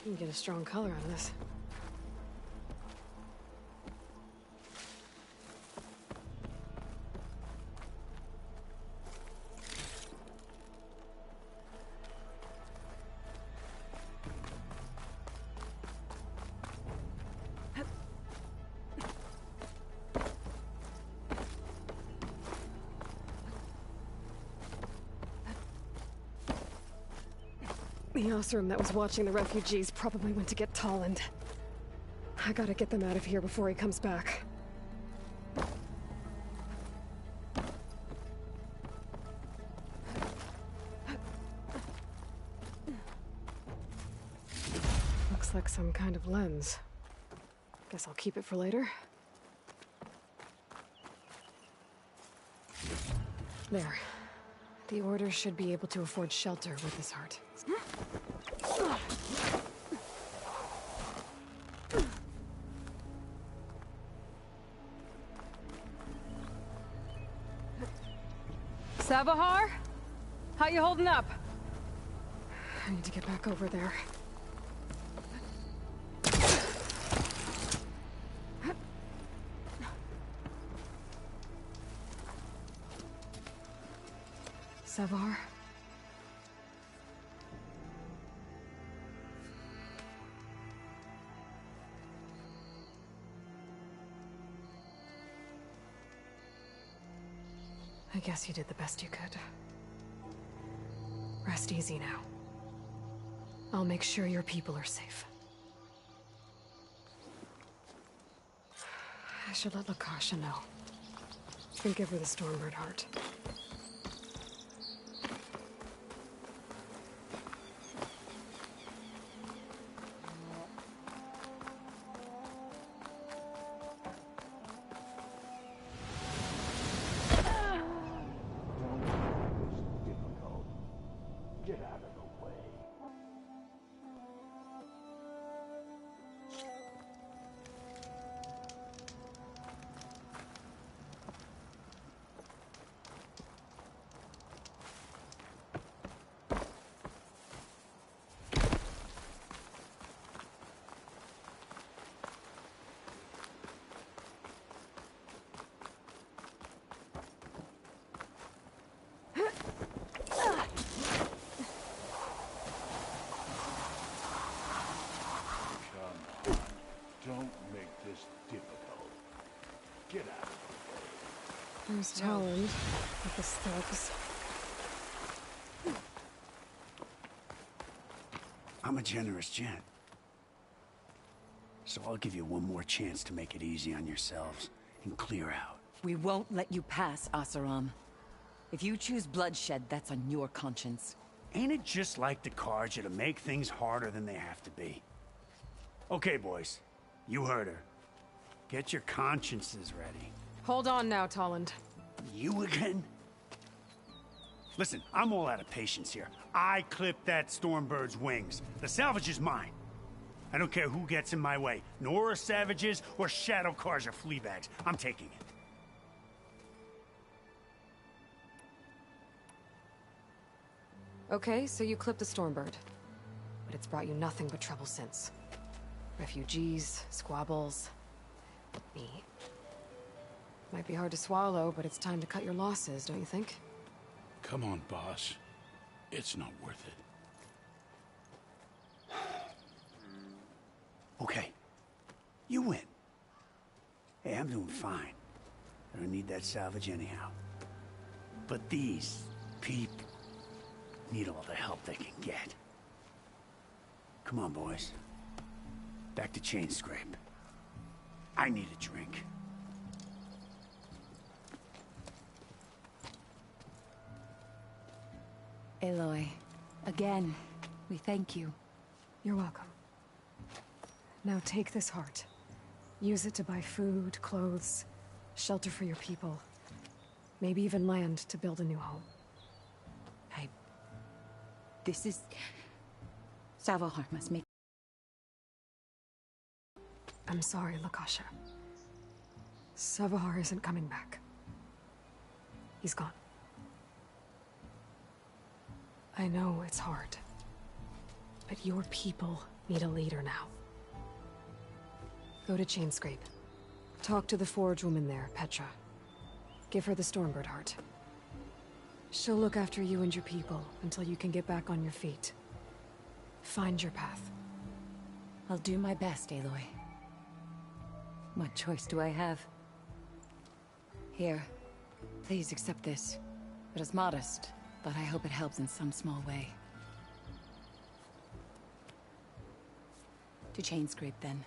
You can get a strong color out of this. The Osram that was watching the refugees probably went to get Tolland. I gotta get them out of here before he comes back. Looks like some kind of lens. Guess I'll keep it for later. There. The Order should be able to afford shelter with this heart. Savahar? How you holding up? I need to get back over there. Savahar? I guess you did the best you could. Rest easy now. I'll make sure your people are safe. I should let Lakasha know. And give her the Stormbird heart. Don't make this difficult. Get out of the way. There's Talon with the thugs. I'm a generous gent. So I'll give you one more chance to make it easy on yourselves and clear out. We won't let you pass, Asaram. If you choose bloodshed, that's on your conscience. Ain't it just like the Carja to make things harder than they have to be? Okay, boys. You heard her. Get your consciences ready. Hold on now, Tolland. You again? Listen, I'm all out of patience here. I clipped that Stormbird's wings. The salvage is mine. I don't care who gets in my way. Nora savages or Shadow Carja fleabags. I'm taking it. Okay, so you clipped the Stormbird. But it's brought you nothing but trouble since. Refugees, squabbles, me. Might be hard to swallow, but it's time to cut your losses, don't you think? Come on, boss. It's not worth it. Okay. You win. Hey, I'm doing fine. I don't need that salvage anyhow. But these people need all the help they can get. Come on, boys. Back to Chain Scrape. I need a drink. Aloy, again, we thank you. You're welcome. Now take this heart. Use it to buy food, clothes, shelter for your people. Maybe even land to build a new home. This is... Savahar must make... I'm sorry, Lakasha. Savahar isn't coming back. He's gone. I know it's hard. But your people Need a leader now. Go to Chainscrape. Talk to the Forge woman there, Petra. Give her the Stormbird heart. She'll look after you and your people until you can get back on your feet. Find your path. I'll do my best, Aloy. What choice do I have? Here, please accept this. It is modest, but I hope it helps in some small way. To Chainscrape, then.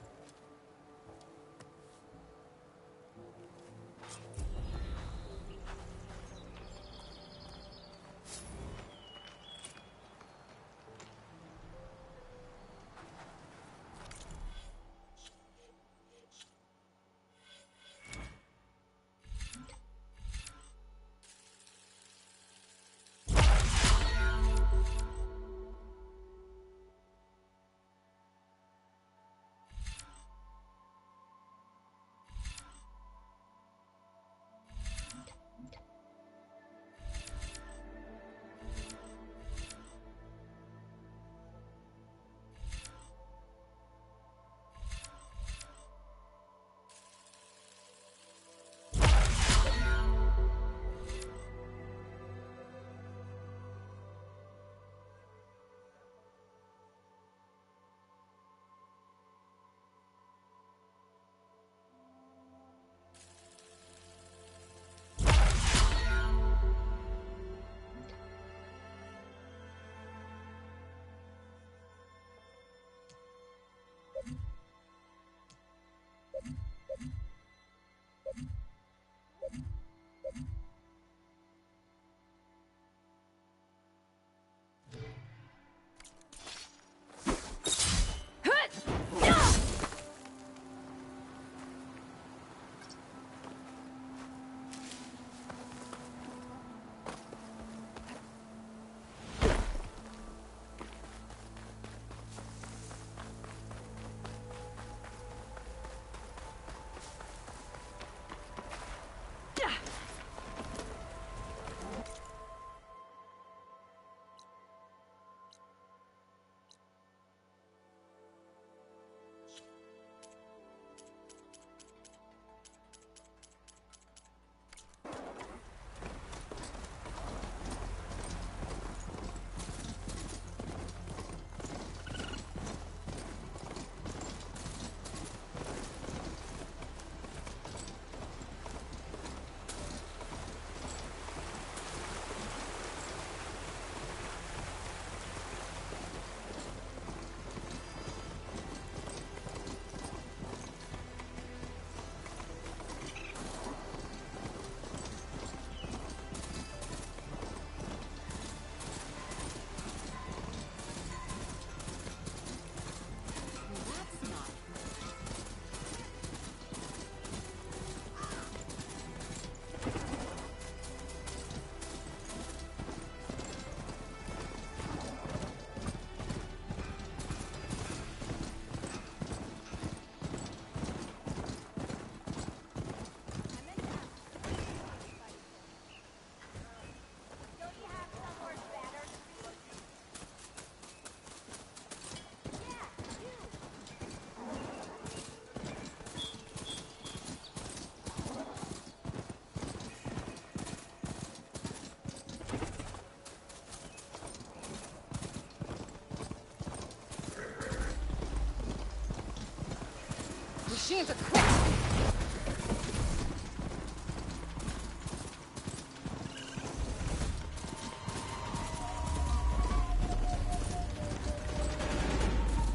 Machines are quick!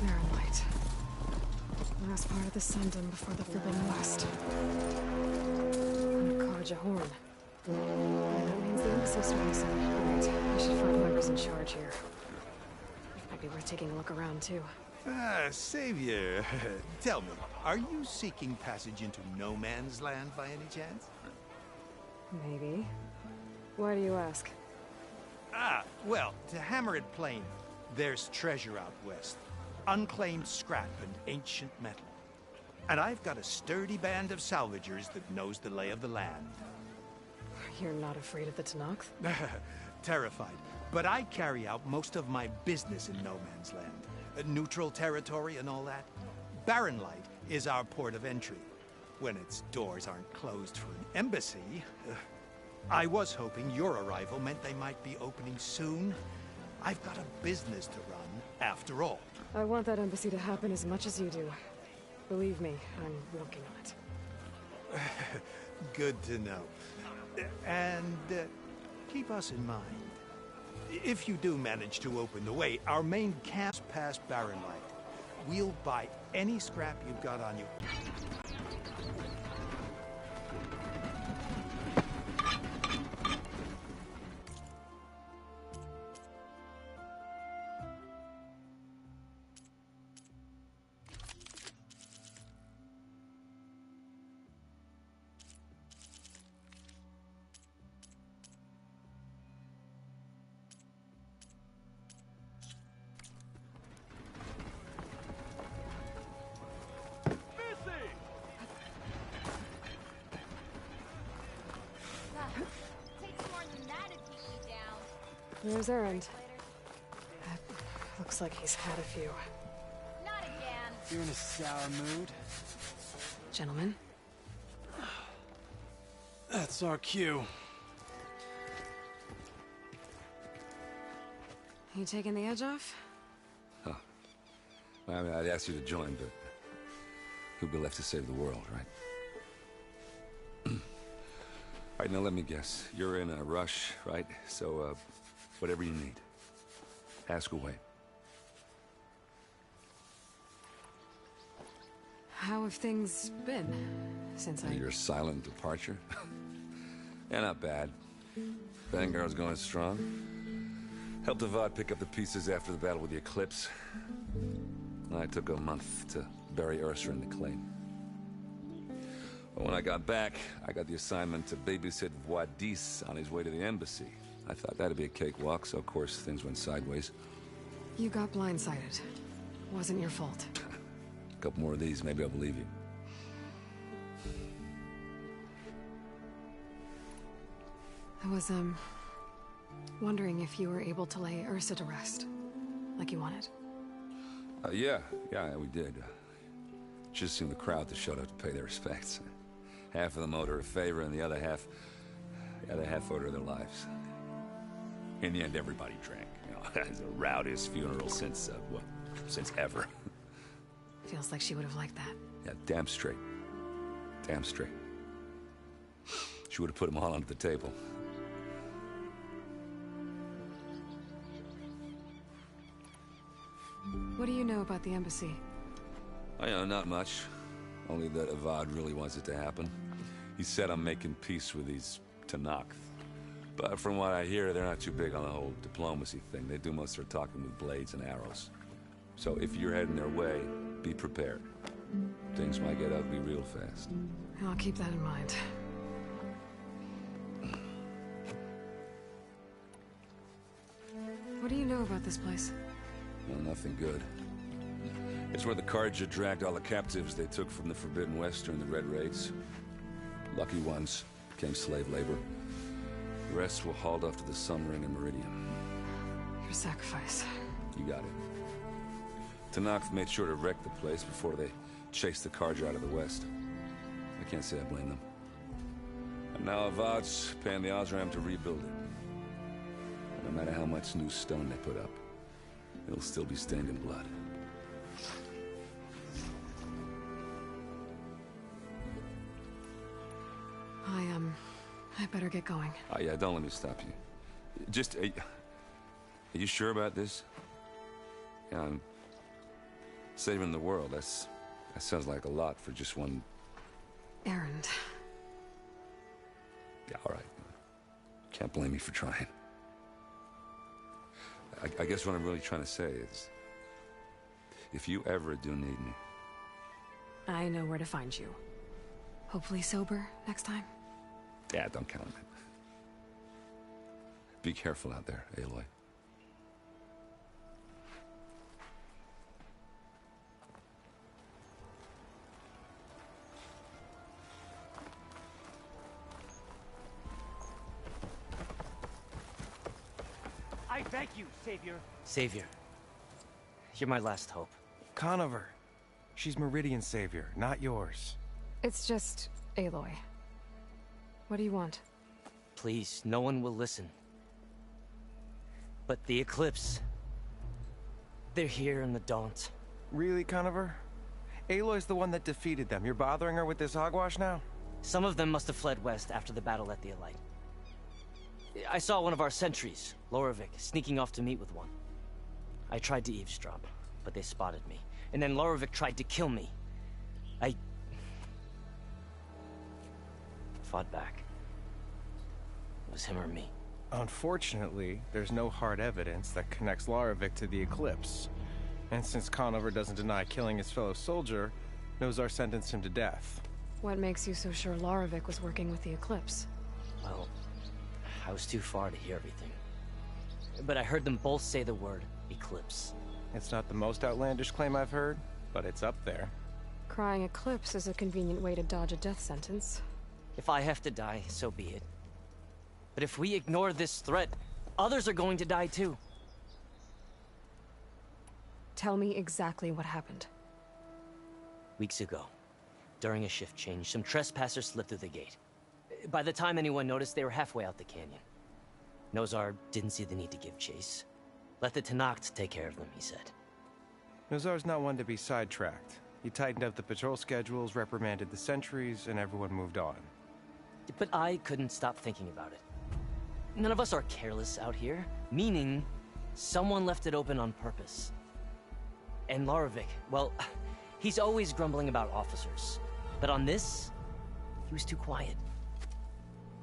Mirror light. Last part of the Sundom before the Forbidden West. And Karja Horn. That means the Uxos are missing. Right, I should find whoever's in charge here. Might be worth taking a look around, too. Ah, Savior. Tell me, are you seeking passage into no man's land by any chance? Maybe. Why do you ask? Ah, well, to hammer it plain, there's treasure out west. Unclaimed scrap and ancient metal. And I've got a sturdy band of salvagers that knows the lay of the land. You're not afraid of the Tenakth? Terrified. But I carry out most of my business in no man's land. neutral territory and all that. Barren Light is our port of entry, when its doors aren't closed for an embassy. I was hoping your arrival meant they might be opening soon. I've got a business to run, after all. I want that embassy to happen as much as you do. Believe me, I'm working on it. Good to know. And keep us in mind. If you do manage to open the way, our main camp's past Barren Light. We'll buy any scrap you've got on you. Where's Erend? Looks like he's had a few. Not again. You're in a sour mood? Gentlemen? That's our cue. You taking the edge off? Huh. I mean, I'd ask you to join, but who'd be left to save the world, right? All right, now let me guess. You're in a rush, right? So, whatever you need, ask away. How have things been since Your silent departure? Yeah, not bad. Vanguard's going strong. Helped Avad pick up the pieces after the battle with the Eclipse. I took a month to bury Ursa in the claim. But when I got back, I got the assignment to babysit Wadis on his way to the embassy. I thought that'd be a cakewalk, so of course things went sideways. You got blindsided. Wasn't your fault. A couple more of these, maybe I'll believe you. I was, wondering if you were able to lay Ursa to rest, like you wanted. Yeah, we did. Just seemed the crowd that showed up to pay their respects. Half of them owed her a favor, and the other half owed her their lives. In the end, everybody drank. You know, it was the rowdiest funeral since ever. Feels like she would have liked that. Yeah, damn straight. Damn straight. She would have put them all onto the table. What do you know about the embassy? I know not much. Only that Avad really wants it to happen. He said I'm making peace with these Tenakth. But from what I hear, they're not too big on the whole diplomacy thing. They do most of their talking with blades and arrows. So if you're heading their way, be prepared. Things might get ugly real fast. I'll keep that in mind. What do you know about this place? Well, nothing good. It's where the Carja dragged all the captives they took from the Forbidden West during the Red Raids. Lucky ones became slave labor. The rest were hauled off to the Sun Ring and Meridian. Your sacrifice. You got it. Tenakth made sure to wreck the place before they chased the Carja out of the West. I can't say I blame them. And now Avad's paying the Osram to rebuild it. No matter how much new stone they put up, it'll still be stained in blood. I better get going. Oh, yeah, don't let me stop you. Just, are you sure about this? Yeah, I'm saving the world. That sounds like a lot for just one... Erend. Yeah, all right. Can't blame me for trying. I guess what I'm really trying to say is, if you ever do need me... I know where to find you. Hopefully sober next time. Yeah, don't count on it. Be careful out there, Aloy. I thank you, Savior. Savior, You're my last hope. Conover. She's Meridian's savior, not yours. It's just Aloy. What do you want? Please, no one will listen. But the Eclipse... they're here in the Daunt. Really, Conover? Aloy's the one that defeated them. You're bothering her with this hogwash now? Some of them must have fled west after the battle at the Elite. I saw one of our sentries, Loravik, sneaking off to meet with one. I tried to eavesdrop, but they spotted me. And then Loravik tried to kill me. I... fought back. It was him or me. Unfortunately, there's no hard evidence that connects Loravik to the Eclipse. And since Conover doesn't deny killing his fellow soldier, Nozar sentenced him to death. What makes you so sure Loravik was working with the Eclipse? Well, I was too far to hear everything. But I heard them both say the word Eclipse. It's not the most outlandish claim I've heard, but it's up there. Crying Eclipse is a convenient way to dodge a death sentence. If I have to die, so be it. But if we ignore this threat, others are going to die too. Tell me exactly what happened. Weeks ago, during a shift change, some trespassers slipped through the gate. By the time anyone noticed, they were halfway out the canyon. Nozar didn't see the need to give chase. Let the Tenakth take care of them, he said. Nozar's not one to be sidetracked. He tightened up the patrol schedules, reprimanded the sentries, and everyone moved on. But I couldn't stop thinking about it. None of us are careless out here, meaning someone left it open on purpose. And Loravik, well, he's always grumbling about officers. But on this, he was too quiet.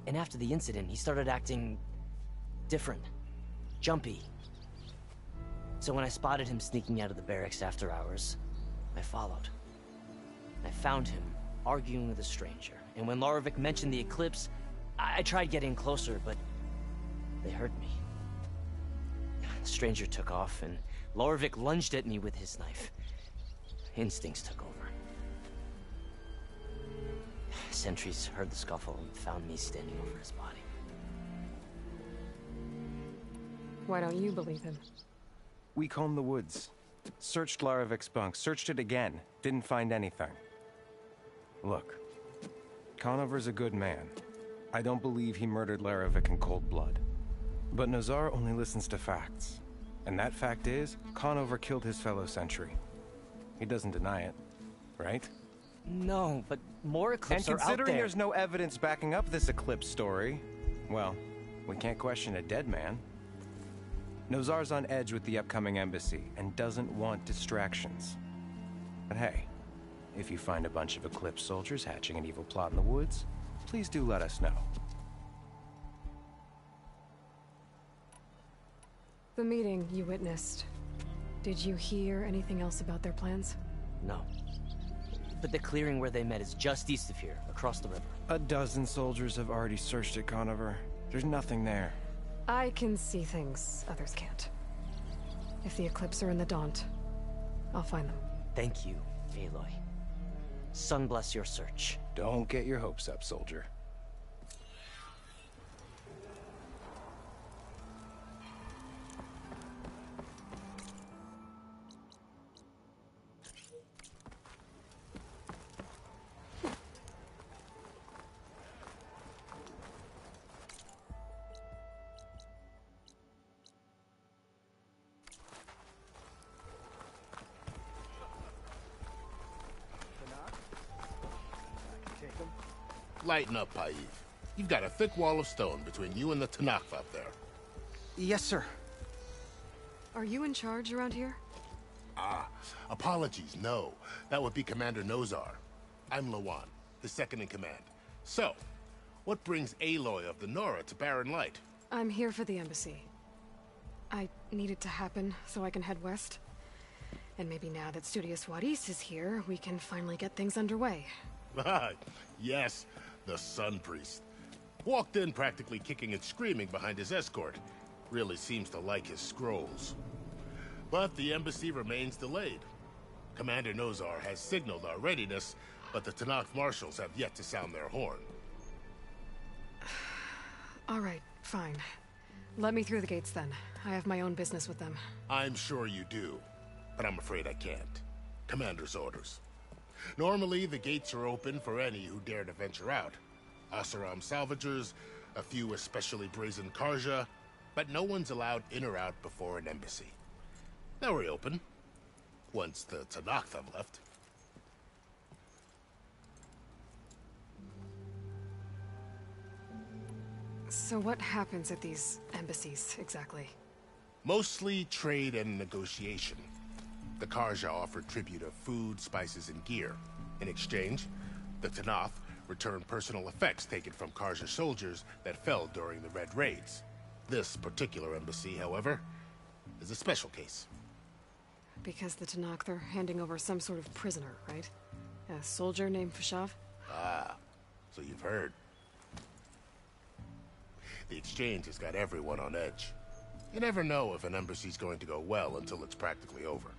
And after the incident, he started acting different, jumpy. So when I spotted him sneaking out of the barracks after hours, I followed. I found him arguing with a stranger. And when Loravik mentioned the Eclipse, I tried getting closer, but they heard me. The stranger took off, and Loravik lunged at me with his knife. Instincts took over. Sentries heard the scuffle and found me standing over his body. Why don't you believe him? We combed the woods. Searched Loravik's bunk, searched it again. Didn't find anything. Look, Conover's a good man. I don't believe he murdered Loravik in cold blood. But Nozar only listens to facts. And that fact is, Conover killed his fellow sentry. He doesn't deny it, right? No, but more Eclipse are out there. And considering there's no evidence backing up this Eclipse story, well, we can't question a dead man. Nozar's on edge with the upcoming embassy and doesn't want distractions. But hey, if you find a bunch of Eclipse soldiers hatching an evil plot in the woods, please do let us know. The meeting you witnessed. Did you hear anything else about their plans? No. But the clearing where they met is just east of here, across the river. A dozen soldiers have already searched it, Conover. There's nothing there. I can see things others can't. If the Eclipse are in the Daunt, I'll find them. Thank you, Aloy. Sun bless your search. Don't get your hopes up, soldier. Lighten up, Paiv. You've got a thick wall of stone between you and the Tenakth up there. Yes, sir. Are you in charge around here? Ah, apologies, no. That would be Commander Nozar. I'm Lawan, the second in command. So, what brings Aloy of the Nora to Barren Light? I'm here for the embassy. I need it to happen so I can head west. And maybe now that Studious Wadis is here, we can finally get things underway. Yes, the Sun Priest. Walked in practically kicking and screaming behind his escort. Really seems to like his scrolls. But the embassy remains delayed. Commander Nozar has signaled our readiness, but the Tenakth marshals have yet to sound their horn. All right, fine. Let me through the gates then. I have my own business with them. I'm sure you do. but I'm afraid I can't. Commander's orders. Normally, the gates are open for any who dare to venture out. Oseram salvagers, a few especially brazen Karja, but no one's allowed in or out before an embassy. They'll reopen, once the Tenakth have left. So what happens at these embassies, exactly? Mostly trade and negotiation. The Karja offer tribute of food, spices, and gear. In exchange, the Tenakth return personal effects taken from Karja soldiers that fell during the Red Raids. This particular embassy, however, is a special case. Because the Tenakth are handing over some sort of prisoner, right? A soldier named Fashav? Ah, so you've heard. The exchange has got everyone on edge. You never know if an embassy's going to go well until it's practically over.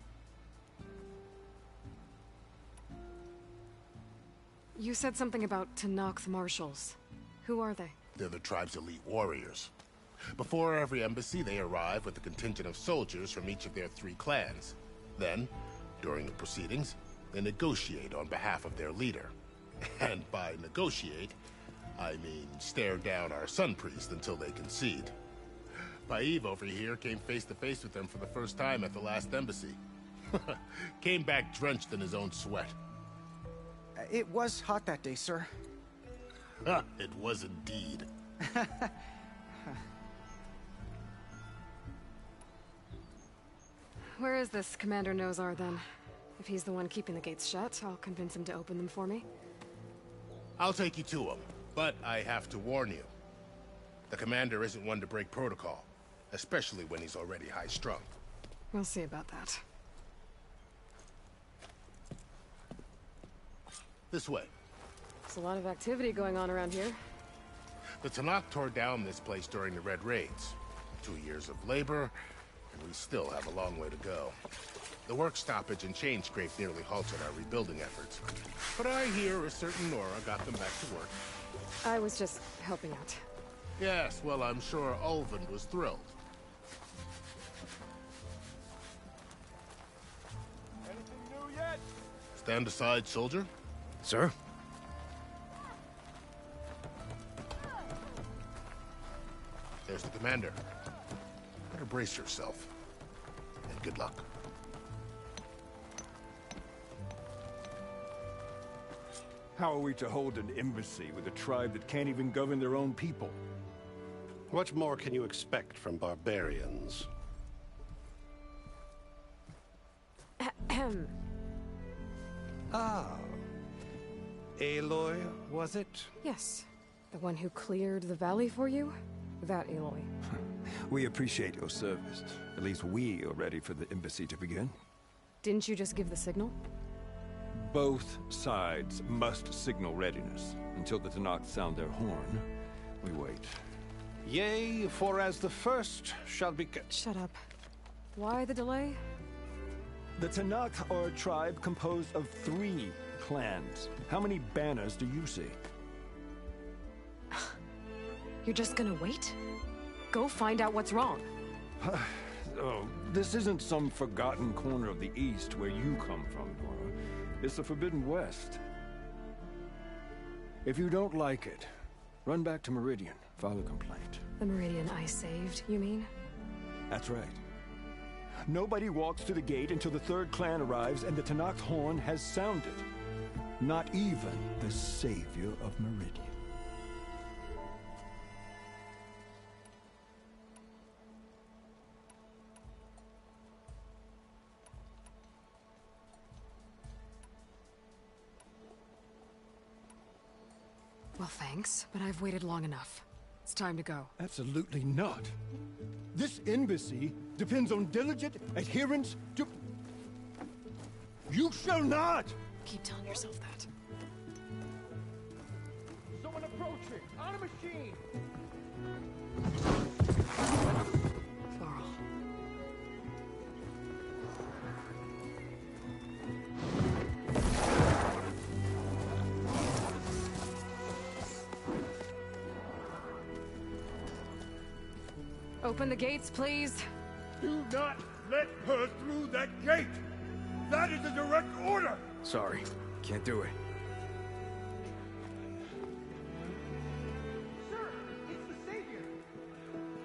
You said something about Tenakth marshals. Who are they? They're the tribe's elite warriors. Before every embassy, they arrive with a contingent of soldiers from each of their 3 clans. Then, during the proceedings, they negotiate on behalf of their leader. And by negotiate, I mean stare down our Sun Priest until they concede. Paiv over here came face to face with them for the first time at the last embassy. Came back drenched in his own sweat. It was hot that day, sir. It was indeed. Where is this Commander Nozar, then? If he's the one keeping the gates shut, I'll convince him to open them for me. I'll take you to him, but I have to warn you. The Commander isn't one to break protocol, especially when he's already high-strung. We'll see about that. This way. There's a lot of activity going on around here. The Tenakth tore down this place during the Red Raids. 2 years of labor, and we still have a long way to go. The work stoppage and chain scrape nearly halted our rebuilding efforts. But I hear a certain Nora got them back to work. I was just helping out. Yes, well, I'm sure Ulvund was thrilled. Anything new yet? Stand aside, soldier. Sir? There's the Commander. Better brace yourself. And good luck. How are we to hold an embassy with a tribe that can't even govern their own people? What more can you expect from barbarians? Ahem. Ah. Aloy, was it? Yes. The one who cleared the valley for you? That Aloy. We appreciate your service. At least we are ready for the embassy to begin. Didn't you just give the signal? Both sides must signal readiness. Until the Tenakth sound their horn, we wait. Yea, for as the first shall be... Shut up. Why the delay? The Tenakth are a tribe composed of 3 clans. How many banners do you see? You're just gonna wait? Go find out what's wrong. Oh, this isn't some forgotten corner of the East where you come from, Nora. It's the Forbidden West. If you don't like it, run back to Meridian, file a complaint. The Meridian I saved, you mean? That's right. Nobody walks to the gate until the 3rd clan arrives and the Tenakth horn has sounded. Not even the savior of Meridian. Well, thanks, but I've waited long enough. It's time to go. Absolutely not. This embassy depends on diligent adherence to... You shall not! Keep telling yourself that. Someone approaching! On a machine! Varl. Open the gates, please. Do not Let her through that gate! That is a direct order! Sorry, can't do it. Sir, it's the Savior!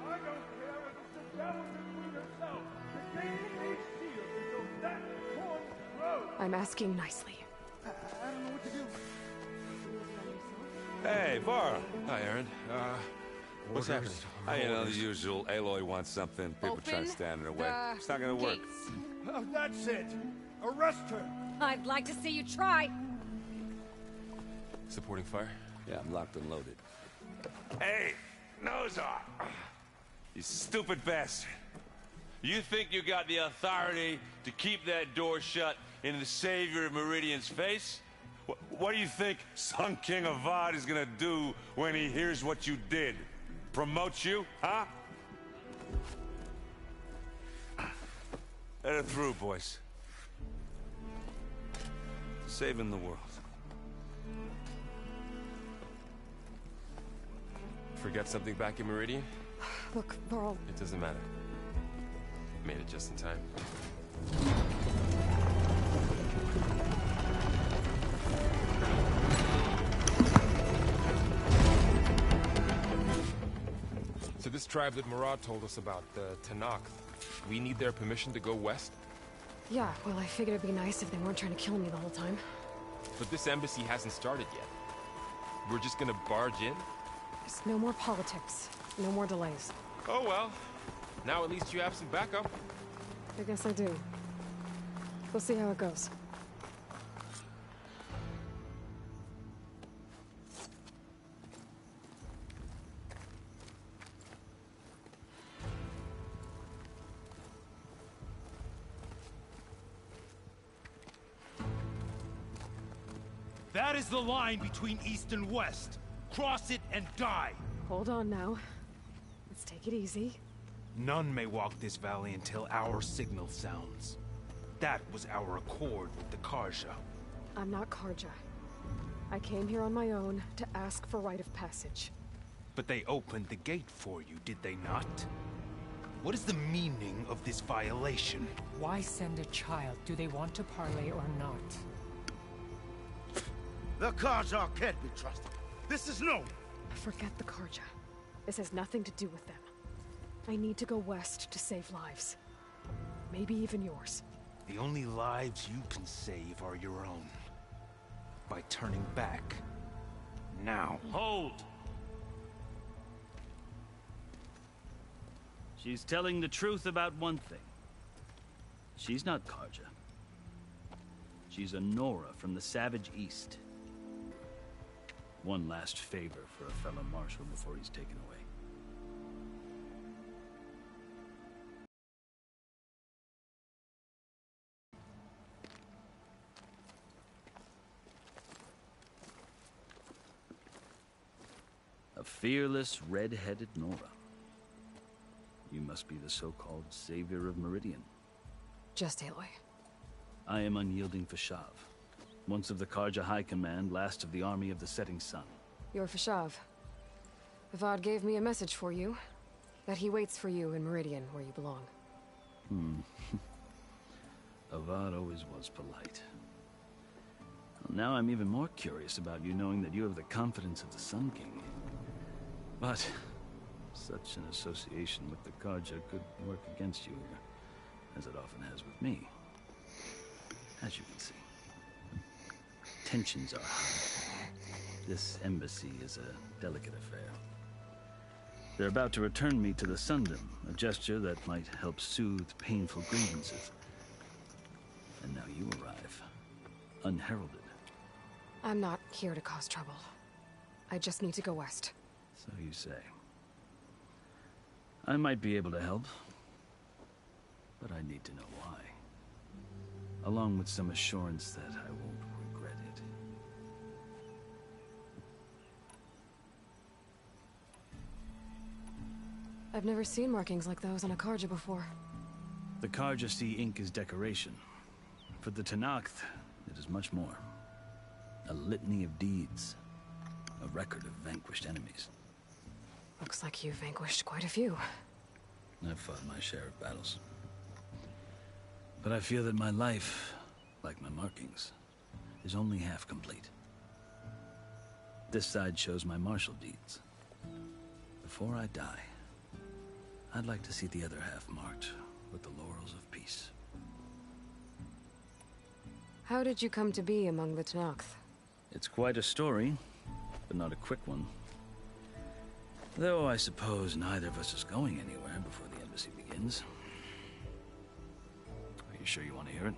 I don't care if it's the devil and herself! The gate is sealed until that torn road! I'm asking nicely. I don't know what to do. Hey, Varl. Hi, Aaron. What's happening? You know, the usual. Aloy wants something. People try to stand in her way. It's not gonna work. Oh, that's it! Arrest her! I'd like to see you try. Supporting fire? Yeah, I'm locked and loaded. Hey, Nozar! You stupid bastard. You think you got the authority to keep that door shut in the Savior of Meridian's face? What do you think Sun King Avad is gonna do when he hears what you did? Promote you, huh? Let her through, boys. Saving the world. Forget something back in Meridian? Look, Varl. It doesn't matter. Made it just in time. So this tribe that Murad told us about, the Tenakth, we need their permission to go west? Yeah, well, I figured it'd be nice if they weren't trying to kill me the whole time. But this embassy hasn't started yet. We're just gonna barge in? There's no more politics. No more delays. Oh well. Now at least you have some backup. I guess I do. We'll see how it goes. That is the line between East and West. Cross it and die. Hold on now. Let's take it easy. None may walk this valley until our signal sounds. That was our accord with the Karja. I'm not Karja. I came here on my own to ask for rite of passage. But they opened the gate for you, did they not? What is the meaning of this violation? Why send a child? Do they want to parley or not? The Karja can't be trusted. This is no. Forget the Karja. This has nothing to do with them. I need to go west to save lives. Maybe even yours. The only lives you can save are your own. By turning back. Now. Hold! She's telling the truth about one thing. She's not Karja. She's a Nora from the Savage East. One last favor for a fellow marshal before he's taken away. A fearless, red-headed Nora. You must be the so-called Savior of Meridian. Just Aloy. I am Unyielding Fashav. Once of the Karja High Command, last of the Army of the Setting Sun. You're Fashav. Avad gave me a message for you. That he waits for you in Meridian, where you belong. Avad always was polite. Well, now I'm even more curious about you knowing that you have the confidence of the Sun King. But such an association with the Karja could work against you, as it often has with me. As you can see. Tensions are high. This embassy is a delicate affair. They're about to return me to the Sundom, a gesture that might help soothe painful grievances. And now you arrive, unheralded. I'm not here to cause trouble. I just need to go west. So you say. I might be able to help, but I need to know why. Along with some assurance that I won't regret it. I've never seen markings like those on a Karja before. The Karja see ink as decoration. For the Tenakth, it is much more. A litany of deeds. A record of vanquished enemies. Looks like you've vanquished quite a few. I've fought my share of battles. But I feel that my life, like my markings, is only half complete. This side shows my martial deeds. Before I die, I'd like to see the other half marked with the laurels of peace. How did you come to be among the Tenakth? It's quite a story, but not a quick one. Though I suppose neither of us is going anywhere before the embassy begins. Are you sure you want to hear it?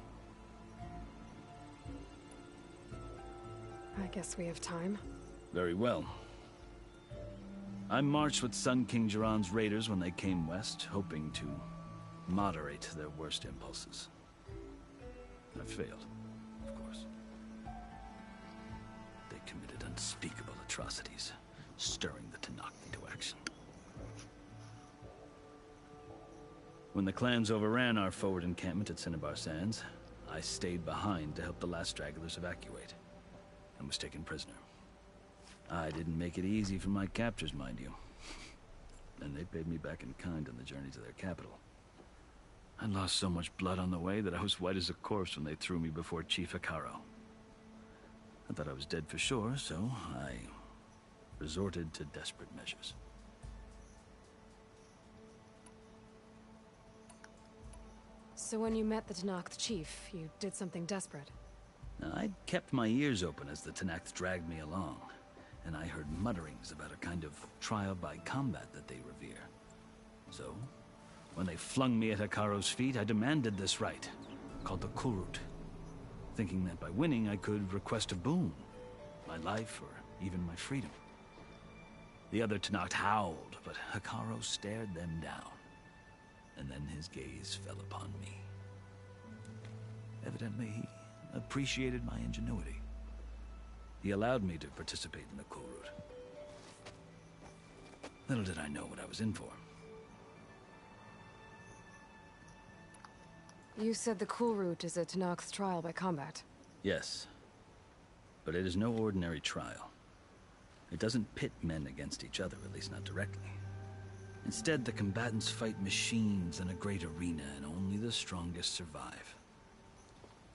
I guess we have time. Very well. I marched with Sun King Jiran's raiders when they came west, hoping to moderate their worst impulses. I failed, of course. They committed unspeakable atrocities, stirring the Tenakth into action. When the clans overran our forward encampment at Cinnabar Sands, I stayed behind to help the last stragglers evacuate, and was taken prisoner. I didn't make it easy for my captors, mind you. And they paid me back in kind on the journey to their capital. I lost so much blood on the way that I was white as a corpse when they threw me before Chief Hekarro. I thought I was dead for sure, so I resorted to desperate measures. So when you met the Tenakth chief, you did something desperate? I'd kept my ears open as the Tenakth dragged me along, and I heard mutterings about a kind of trial by combat that they revere. So, when they flung me at Hekarro's feet, I demanded this right, called the Kulrut, thinking that by winning I could request a boon, my life or even my freedom. The other Tenakth howled, but Hekarro stared them down, and then his gaze fell upon me. Evidently, he appreciated my ingenuity. He allowed me to participate in the Kulrut. Little did I know what I was in for. You said the Kulrut is a Tenakth trial by combat. Yes, but it is no ordinary trial. It doesn't pit men against each other, at least not directly. Instead, the combatants fight machines in a great arena, and only the strongest survive.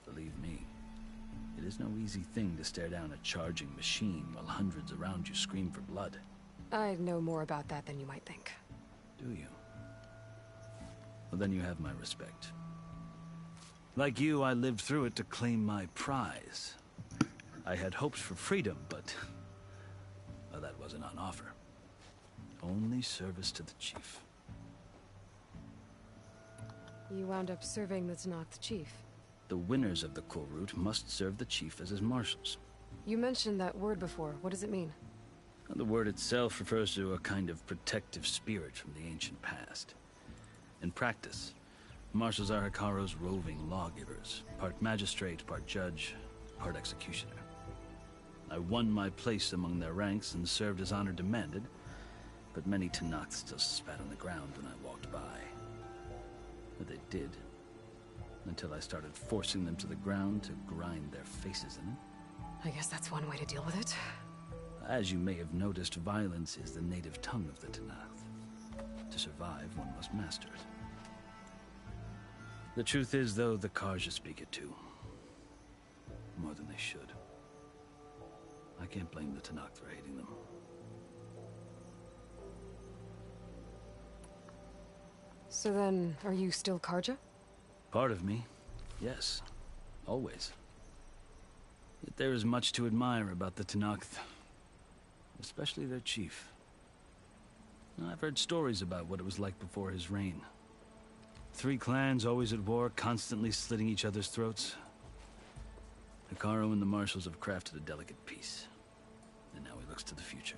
Believe me, it is no easy thing to stare down a charging machine while hundreds around you scream for blood. I know more about that than you might think. Do you? Well, then you have my respect. Like you, I lived through it to claim my prize. I had hopes for freedom, but well, that wasn't on offer. Only service to the chief. You wound up serving the Tenakth chief. The winners of the Kulrut must serve the chief as his marshals. You mentioned that word before. What does it mean? The word itself refers to a kind of protective spirit from the ancient past. In practice, marshals are Hekarro's roving lawgivers, part magistrate, part judge, part executioner. I won my place among their ranks and served as honor demanded, but many Tenakth still spat on the ground when I walked by. But they did, until I started forcing them to the ground to grind their faces in it. I guess that's one way to deal with it. As you may have noticed, violence is the native tongue of the Tenakth. To survive, one must master it. The truth is, though, the Carja speak it too. More than they should. I can't blame the Tenakth for hating them. So then, are you still Carja? Part of me, yes. Always. Yet there is much to admire about the Tenakth. Especially their chief. I've heard stories about what it was like before his reign. 3 clans always at war, constantly slitting each other's throats. Hekarro and the marshals have crafted a delicate peace. And now he looks to the future.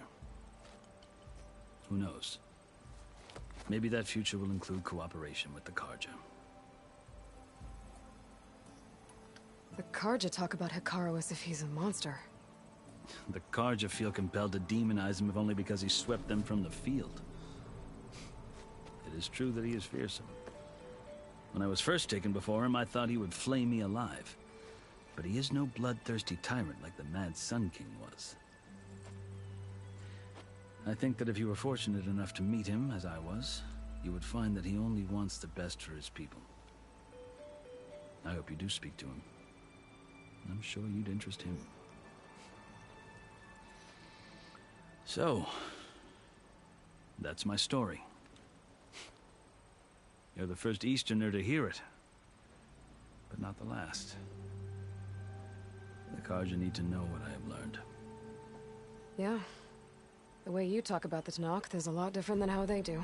Who knows? Maybe that future will include cooperation with the Carja. The Carja talk about Hekarro as if he's a monster. The Carja feel compelled to demonize him if only because he swept them from the field. It is true that he is fearsome. When I was first taken before him, I thought he would flay me alive. But he is no bloodthirsty tyrant like the Mad Sun King was. I think that if you were fortunate enough to meet him, as I was, you would find that he only wants the best for his people. I hope you do speak to him. I'm sure you'd interest him. So, that's my story. You're the first Easterner to hear it, but not the last. The Carja need to know what I have learned. Yeah. The way you talk about the Tenakth is a lot different than how they do.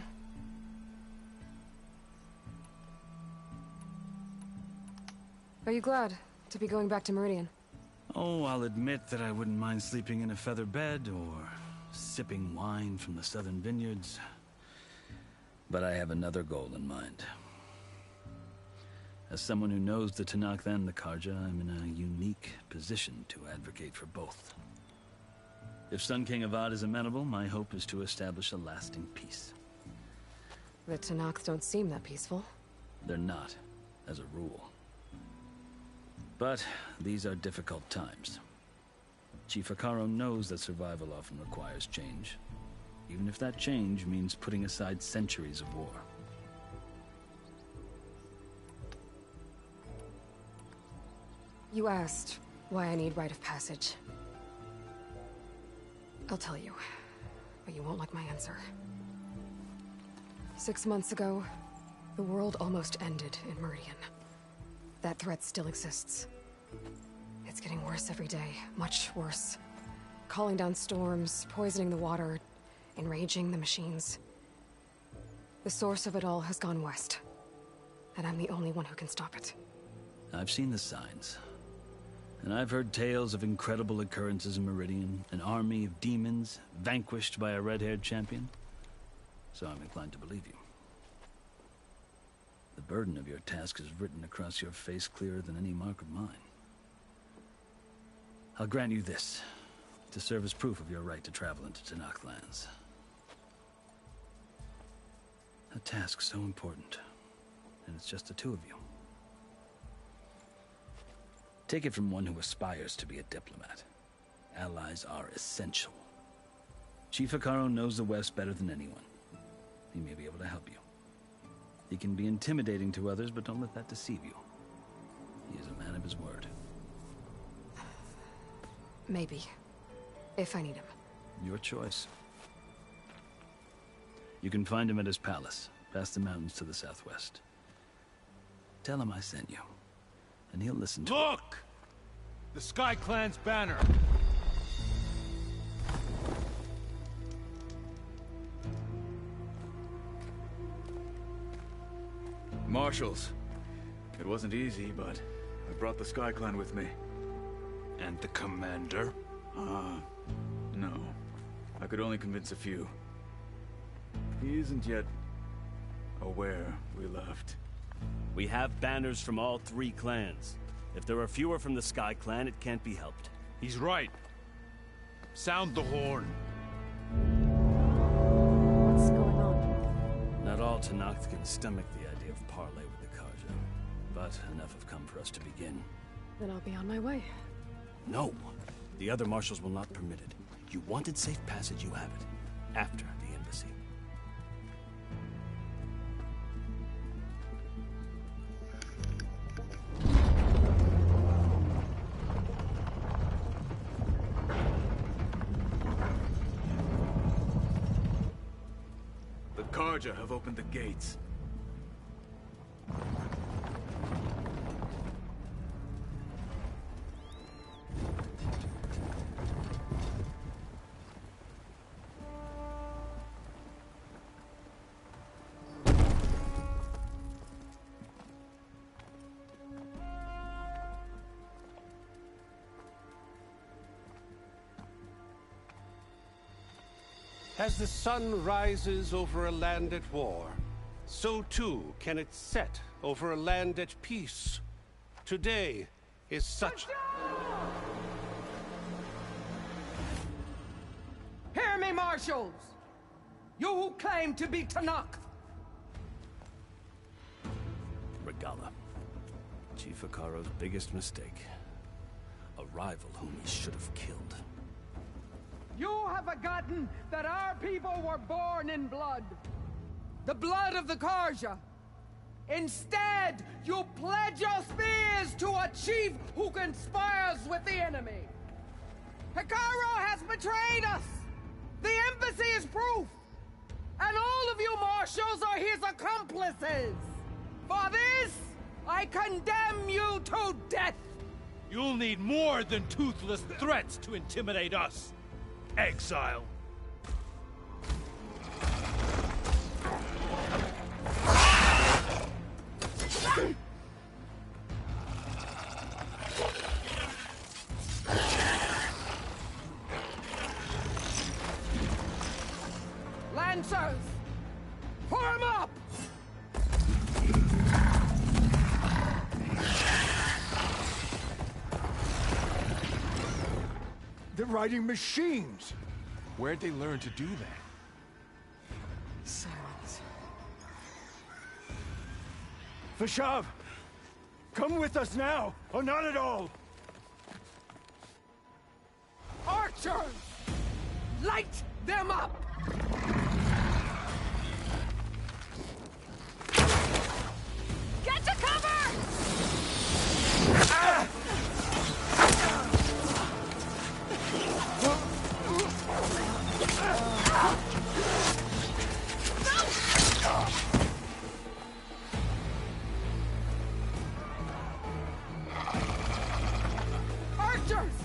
Are you glad to be going back to Meridian? Oh, I'll admit that I wouldn't mind sleeping in a feather bed or sipping wine from the southern vineyards. But I have another goal in mind. As someone who knows the Tenakth and the Carja, I'm in a unique position to advocate for both. If Sun King Avad is amenable, my hope is to establish a lasting peace. The Tenakth don't seem that peaceful. They're not, as a rule. But these are difficult times. Chief Hekarro knows that survival often requires change, even if that change means putting aside centuries of war. You asked why I need rite of passage. I'll tell you, but you won't like my answer. 6 months ago, the world almost ended in Meridian. That threat still exists. It's getting worse every day, much worse. Calling down storms, poisoning the water, enraging the machines. The source of it all has gone west, and I'm the only one who can stop it. I've seen the signs. And I've heard tales of incredible occurrences in Meridian, an army of demons vanquished by a red-haired champion. So I'm inclined to believe you. The burden of your task is written across your face clearer than any mark of mine. I'll grant you this, to serve as proof of your right to travel into Tenakth lands. A task so important, and it's just the two of you. Take it from one who aspires to be a diplomat. Allies are essential. Chief Hekarro knows the West better than anyone. He may be able to help you. He can be intimidating to others, but don't let that deceive you. He is a man of his word. Maybe. If I need him. Your choice. You can find him at his palace, past the mountains to the southwest. Tell him I sent you, and he'll listen to you. Look! The Sky Clan's banner! Marshals. It wasn't easy, but I brought the Sky Clan with me. And the commander? No. I could only convince a few. He isn't yet aware we left. We have banners from all 3 clans. If there are fewer from the Sky Clan, it can't be helped. He's right. Sound the horn. What's going on? Not all Tenakth can stomach the idea of parley with the Carja, but enough have come for us to begin. Then I'll be on my way. No. The other marshals will not permit it. You wanted safe passage, you have it. After the embassy. The Carja have opened the gates. As the sun rises over a land at war, so too can it set over a land at peace. Today is such... Hear me, marshals! You who claim to be Tenakth! Regalla. Chief Hekarro's biggest mistake. A rival whom he should have killed. You have forgotten that our people were born in blood. The blood of the Carja. Instead, you pledge your spears to a chief who conspires with the enemy. Hekarro has betrayed us! The embassy is proof! And all of you marshals are his accomplices! For this, I condemn you to death! You'll need more than toothless threats to intimidate us, exile. Lancers! Form up! They're riding machines! Where'd they learn to do that? Silence. Vashav! Come with us now, or not at all! Archers! Light them up! Get to cover! Ah! Archers!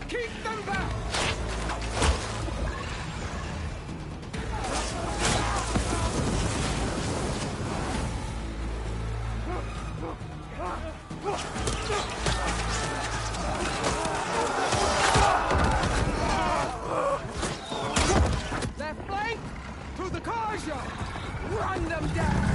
Keep them back! Left flank! To the Karja! Run them down!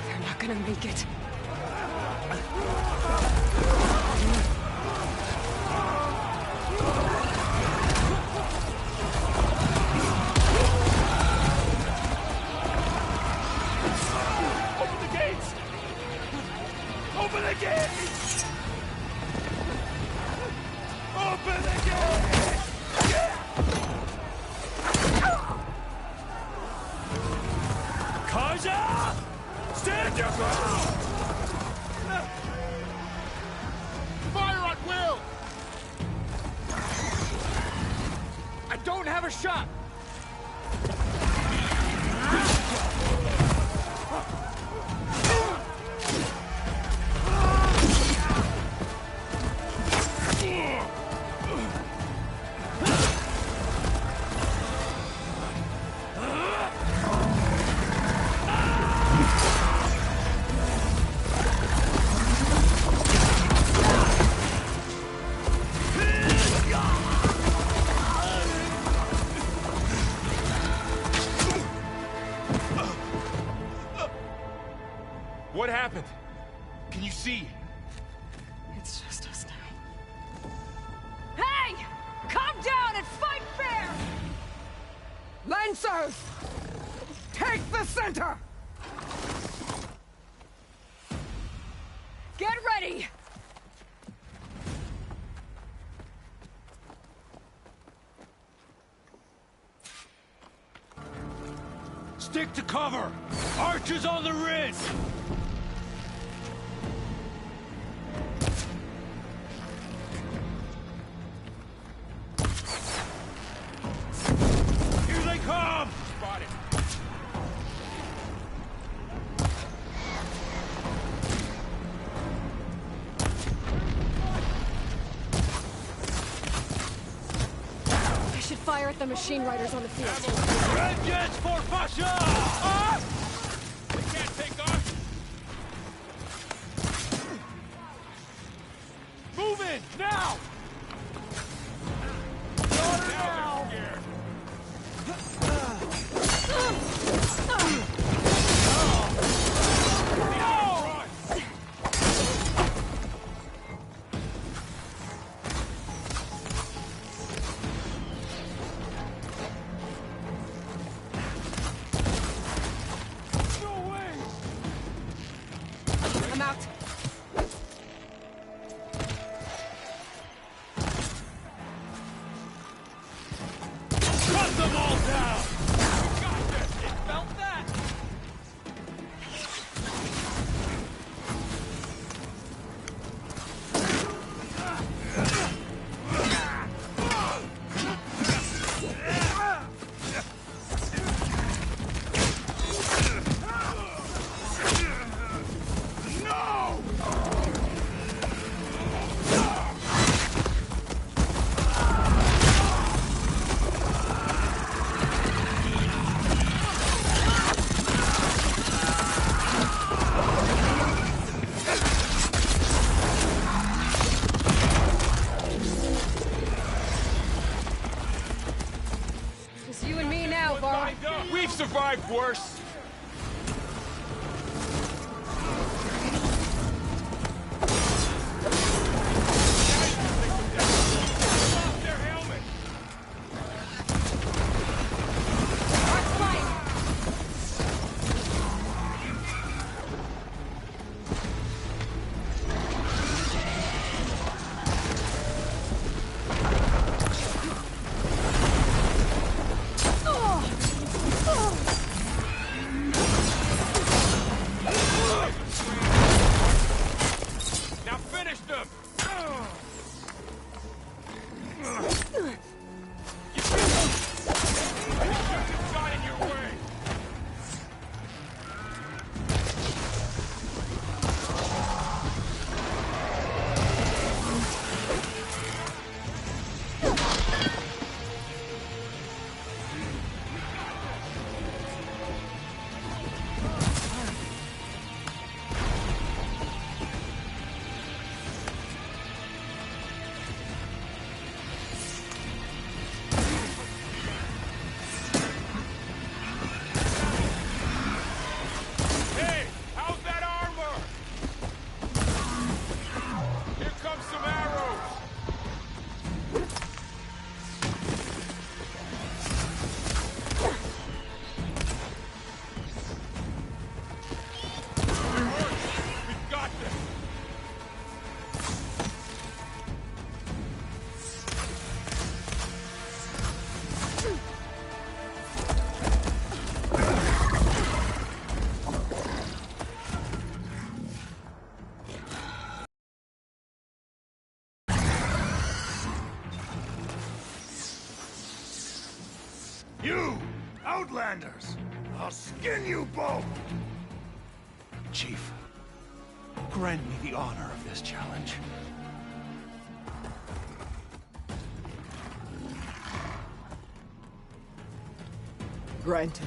They're not gonna make it. Open the gates! Open the gates! Open the gates! Karja! Stand your ground! Fire at will! I don't have a shot! What happened? Can you see? It's just us now. Hey! Come down and fight fair! Lancers! Take the center! Get ready! Stick to cover! Archers on the ridge! Here they come! Spotted. I should fire at the machine riders on the field. Vengeance for Fasha! They can't take us! Move in, now! Now they're scared. I'm out. Felt that! Just you and me now, Var. We've survived worse. Now finish them! Got in your way! Hey, how's that armor? Here comes some arrows. We've got this. You! Outlanders! I'll skin you both! Chief, grant me the honor of this challenge. Granted.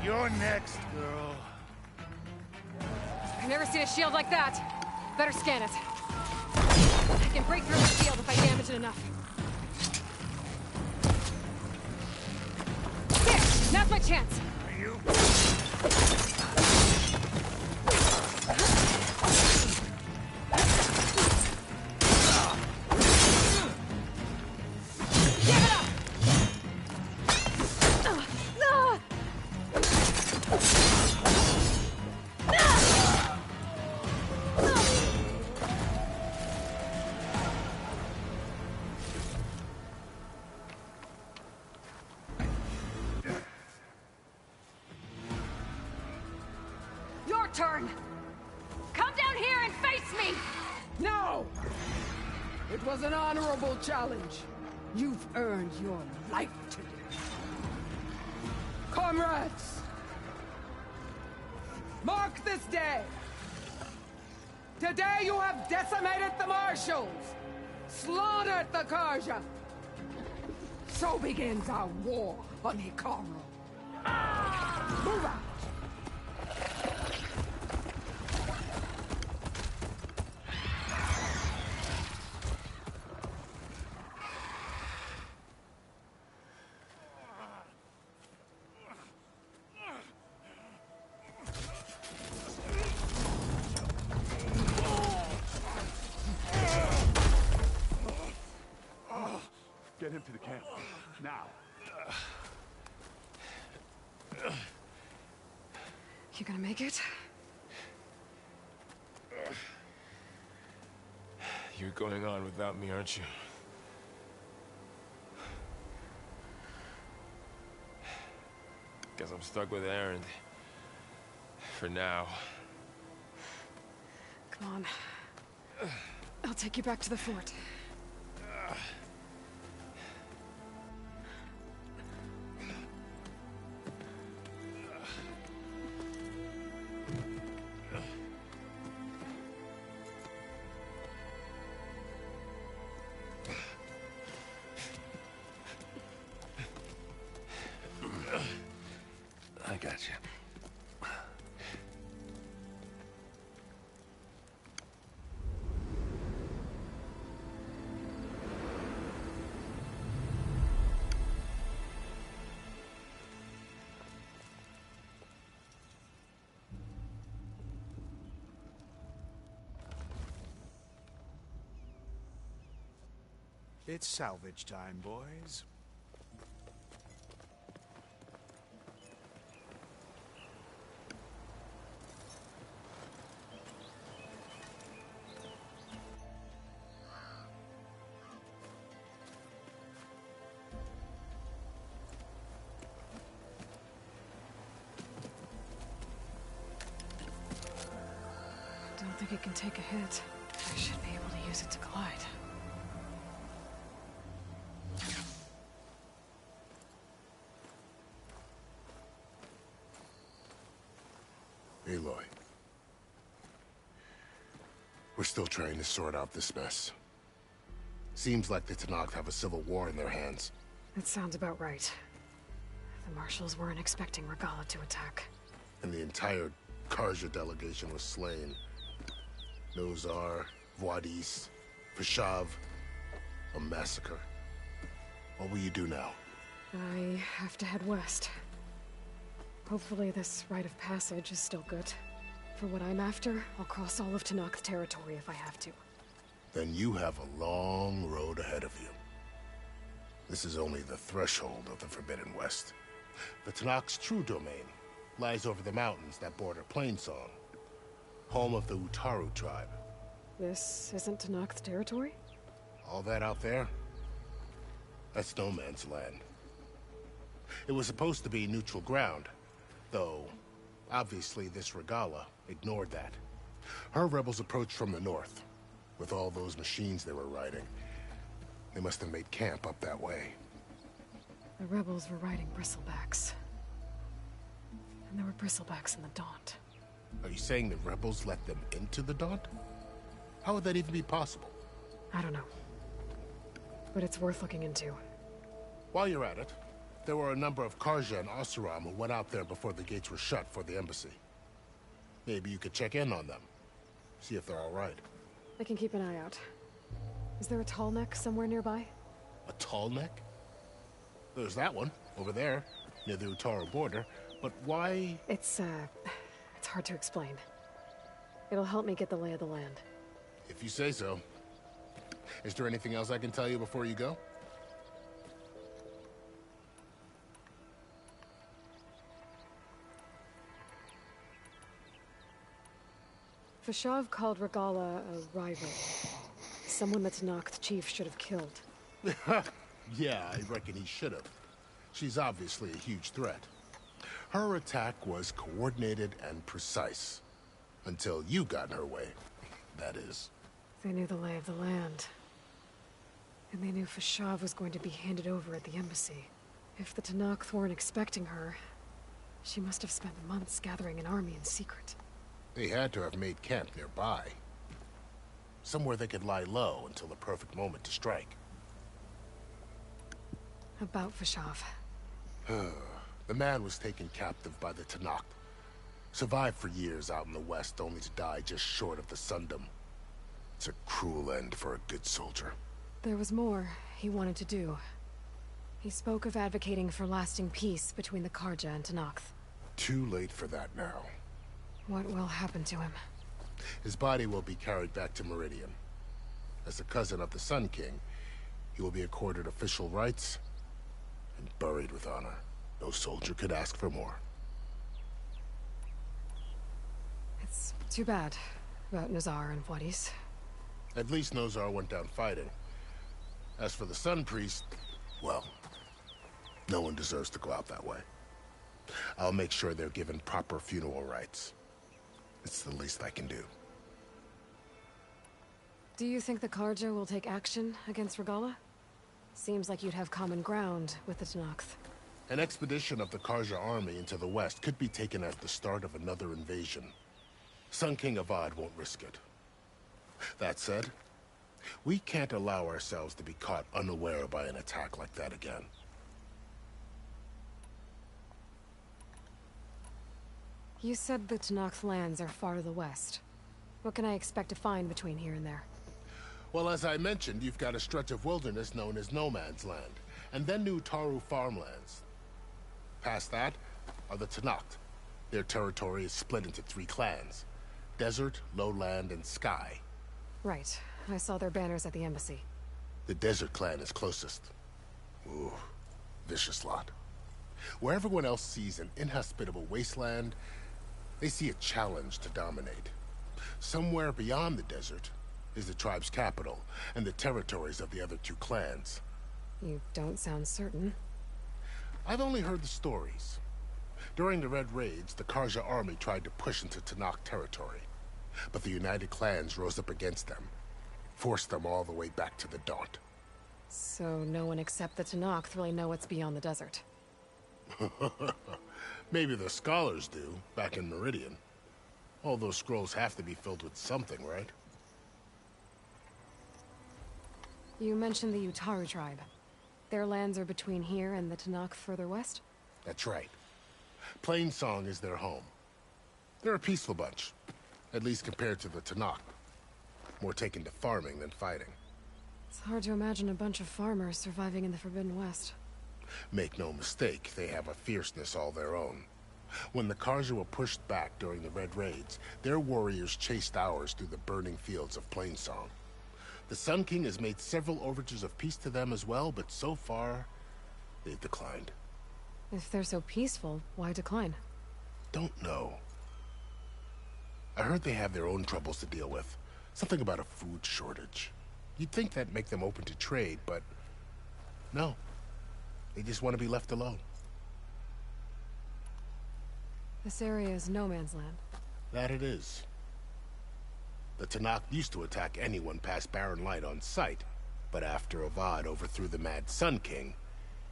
You're next, girl. I've never seen a shield like that. Better scan it. I can break through the shield if I damage it enough. Here! Now's my chance! Your turn! Come down here and face me! No! It was an honorable challenge. You've earned your life today. Comrades! Mark this day! Today you have decimated the Marshals! Slaughtered the Karja! So begins our war on Hekarro. Move out! Get him to the camp. Now. You gonna make it? You're going on without me, aren't you? Guess I'm stuck with Erend. For now. Come on. I'll take you back to the fort. I got you. It's salvage time, boys. I don't think it can take a hit. I should be able to use it to glide. Aloy. We're still trying to sort out this mess. Seems like the Tenakth have a civil war in their hands. That sounds about right. The marshals weren't expecting Regalla to attack. And the entire Carja delegation was slain. Nozar, Vodis, Fashav. A massacre. What will you do now? I have to head west. Hopefully this rite of passage is still good. For what I'm after, I'll cross all of Tenakth territory if I have to. Then you have a long road ahead of you. This is only the threshold of the Forbidden West. The Tenakth's true domain lies over the mountains that border Plainsong, home of the Utaru tribe. This isn't Tenakth territory? All that out there? That's no man's land. It was supposed to be neutral ground, though obviously this Regalla ignored that. Her rebels approached from the north. With all those machines they were riding, they must have made camp up that way. The rebels were riding bristlebacks. And there were bristlebacks in the Daunt. Are you saying the rebels let them into the Daunt? How would that even be possible? I don't know. But it's worth looking into. While you're at it, there were a number of Carja and Oseram who went out there before the gates were shut for the embassy. Maybe you could check in on them. See if they're all right. I can keep an eye out. Is there a tall neck somewhere nearby? A tall neck? There's that one, over there, near the Utaru border. But why? It's hard to explain. It'll help me get the lay of the land. If you say so. Is there anything else I can tell you before you go? Fashav called Regalla a rival. Someone that Tenakth chief should have killed. Yeah, I reckon he should have. She's obviously a huge threat. Her attack was coordinated and precise. Until you got in her way, that is. They knew the lay of the land. And they knew Fashav was going to be handed over at the embassy. If the Tenakth weren't expecting her, she must have spent months gathering an army in secret. They had to have made camp nearby. Somewhere they could lie low until the perfect moment to strike. About Fashav. The man was taken captive by the Tenakth. Survived for years out in the west, only to die just short of the Sundom. It's a cruel end for a good soldier. There was more he wanted to do. He spoke of advocating for lasting peace between the Carja and Tenakth. Too late for that now. What will happen to him? His body will be carried back to Meridian. As a cousin of the Sun King, You will be accorded official rights and buried with honor. No soldier could ask for more. It's too bad about Nazar and Wadis. At least Nozar went down fighting. As for the Sun Priest, well, no one deserves to go out that way. I'll make sure they're given proper funeral rites. It's the least I can do. Do you think the Carja will take action against Regalla? Seems like you'd have common ground with the Tenakth. An expedition of the Carja army into the west could be taken as the start of another invasion. Sun King Avad won't risk it. That said, we can't allow ourselves to be caught unaware by an attack like that again. You said the Tenakth lands are far to the west. What can I expect to find between here and there? Well, as I mentioned, you've got a stretch of wilderness known as No Man's Land, and then New Taru farmlands. Past that are the Tenakth. Their territory is split into 3 clans: Desert, Lowland, and Sky. Right. I saw their banners at the embassy. The Desert clan is closest. Ooh, vicious lot. Where everyone else sees an inhospitable wasteland, they see a challenge to dominate. Somewhere beyond the desert is the tribe's capital and the territories of the other 2 clans. You don't sound certain. I've only heard the stories. During the Red Raids, the Carja army tried to push into Tenakth territory, but the United Clans rose up against them, forced them all the way back to the Daunt. So no one except the Tenakth really know what's beyond the desert. Maybe the scholars do, back in Meridian. All those scrolls have to be filled with something, right? You mentioned the Utaru tribe. Their lands are between here and the Tenakth further west? That's right. Plainsong is their home. They're a peaceful bunch, at least compared to the Tenakth. More taken to farming than fighting. It's hard to imagine a bunch of farmers surviving in the Forbidden West. Make no mistake, they have a fierceness all their own. When the Carja were pushed back during the Red Raids, their warriors chased ours through the burning fields of Plainsong. The Sun King has made several overtures of peace to them as well, but so far, they've declined. If they're so peaceful, why decline? Don't know. I heard they have their own troubles to deal with. Something about a food shortage. You'd think that'd make them open to trade, but no. They just want to be left alone. This area is no man's land. That it is. The Tenakth used to attack anyone past Barren Light on sight, but after Avad overthrew the Mad Sun King,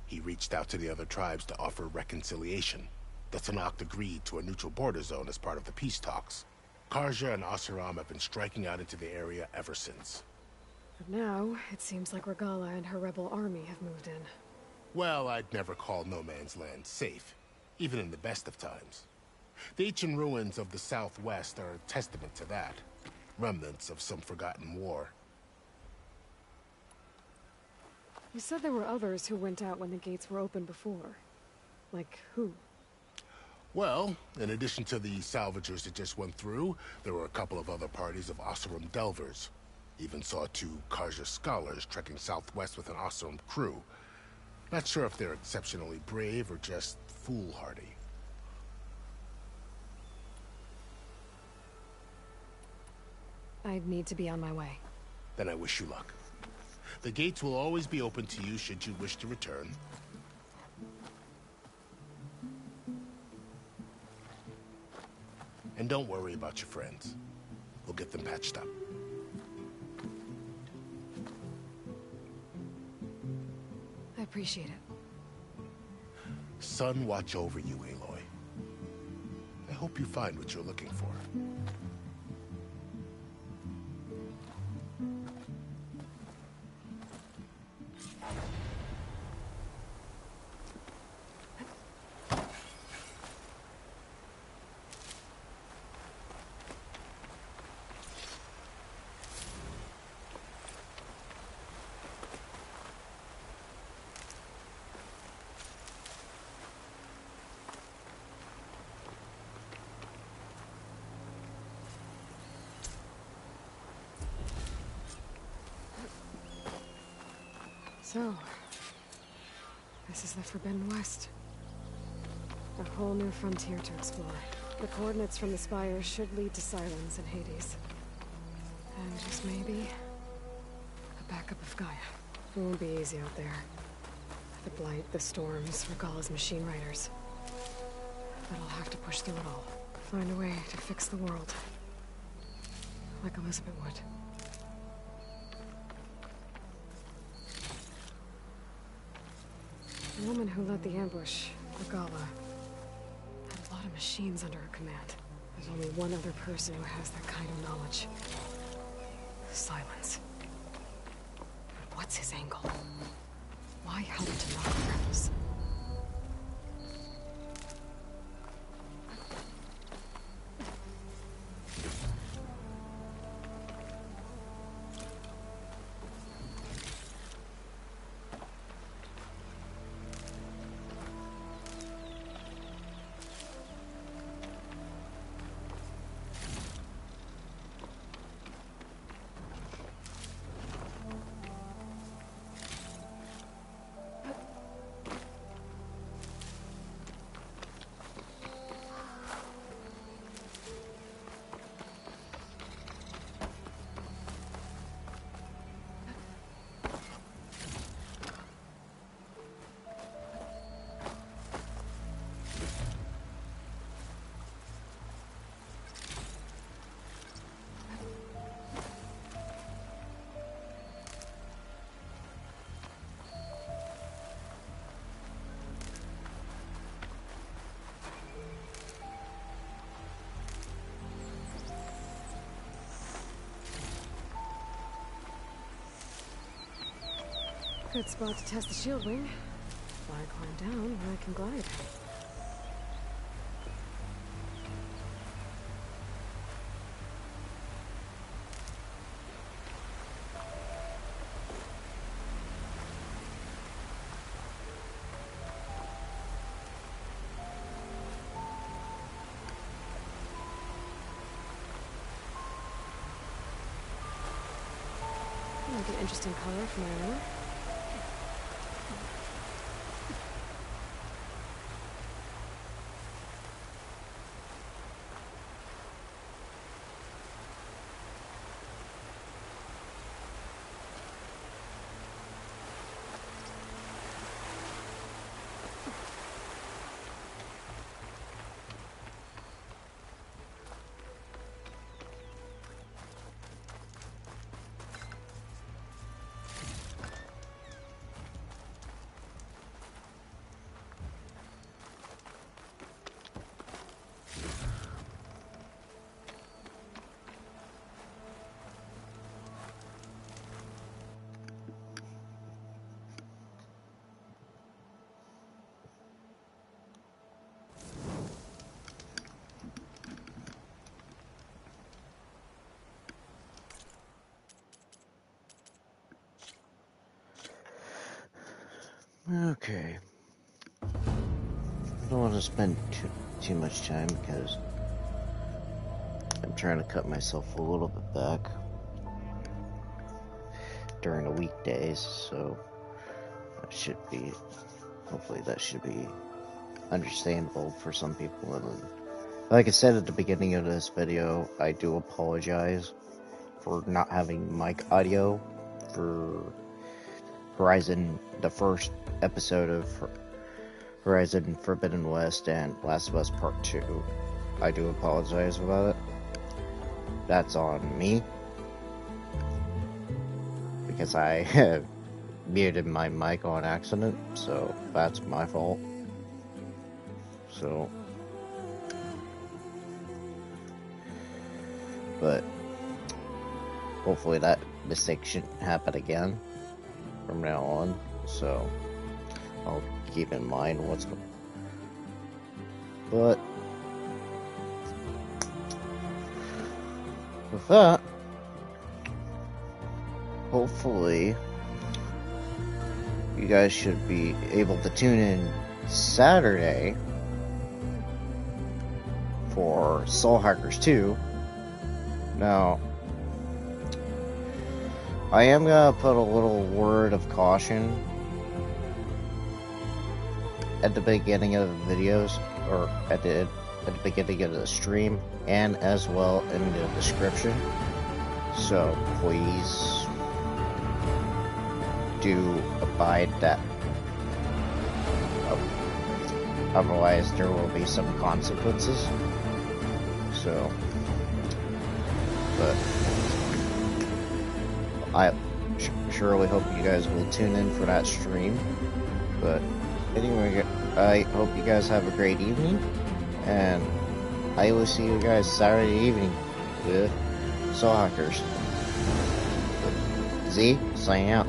he reached out to the other tribes to offer reconciliation. The Tenakth agreed to a neutral border zone as part of the peace talks. Carja and Oseram have been striking out into the area ever since. But now, it seems like Regalla and her rebel army have moved in. Well, I'd never call No Man's Land safe, even in the best of times. The ancient ruins of the Southwest are a testament to that. Remnants of some forgotten war. You said there were others who went out when the gates were open before. Like who? Well, in addition to the salvagers that just went through, there were a couple of other parties of Oseram Delvers. Even saw 2 Carja scholars trekking southwest with an Oseram crew. Not sure if they're exceptionally brave or just foolhardy. I'd need to be on my way. Then I wish you luck. The gates will always be open to you should you wish to return. And don't worry about your friends. We'll get them patched up. I appreciate it. Sun watch over you, Aloy. I hope you find what you're looking for. So, this is the Forbidden West. A whole new frontier to explore. The coordinates from the spires should lead to Sylens and Hades. And just maybe, a backup of Gaia. It won't be easy out there. The Blight, the Storms, Regalla's machine riders. But I'll have to push through it all. Find a way to fix the world. Like Elizabeth would. The woman who led the ambush, Regalla, had a lot of machines under her command. There's only one other person who has that kind of knowledge. Sylens. But what's his angle? Why help to knock the rebels? Good spot to test the shield wing. Why climb down when I can glide? Like an interesting color for my armor. Okay. I don't want to spend too much time because I'm trying to cut myself a little bit back during the weekdays, so that should be, hopefully that should be understandable for some people. And like I said at the beginning of this video, I do apologize for not having mic audio for Horizon, the first episode of Horizon Forbidden West and Last of Us Part 2. I do apologize about it. That's on me. Because I muted my mic on accident, so that's my fault. So, but hopefully that mistake shouldn't happen again from now on, so I'll keep in mind what's going on. But with that, hopefully you guys should be able to tune in Saturday for Soul Hackers 2. Now, I am gonna put a little word of caution at the beginning of the videos, or at the beginning of the stream, and as well in the description. So please do abide that. Otherwise, there will be some consequences. So, but I surely hope you guys will tune in for that stream. But anyway, I hope you guys have a great evening, and I will see you guys Saturday evening with Soul Hackers. Z, signing out.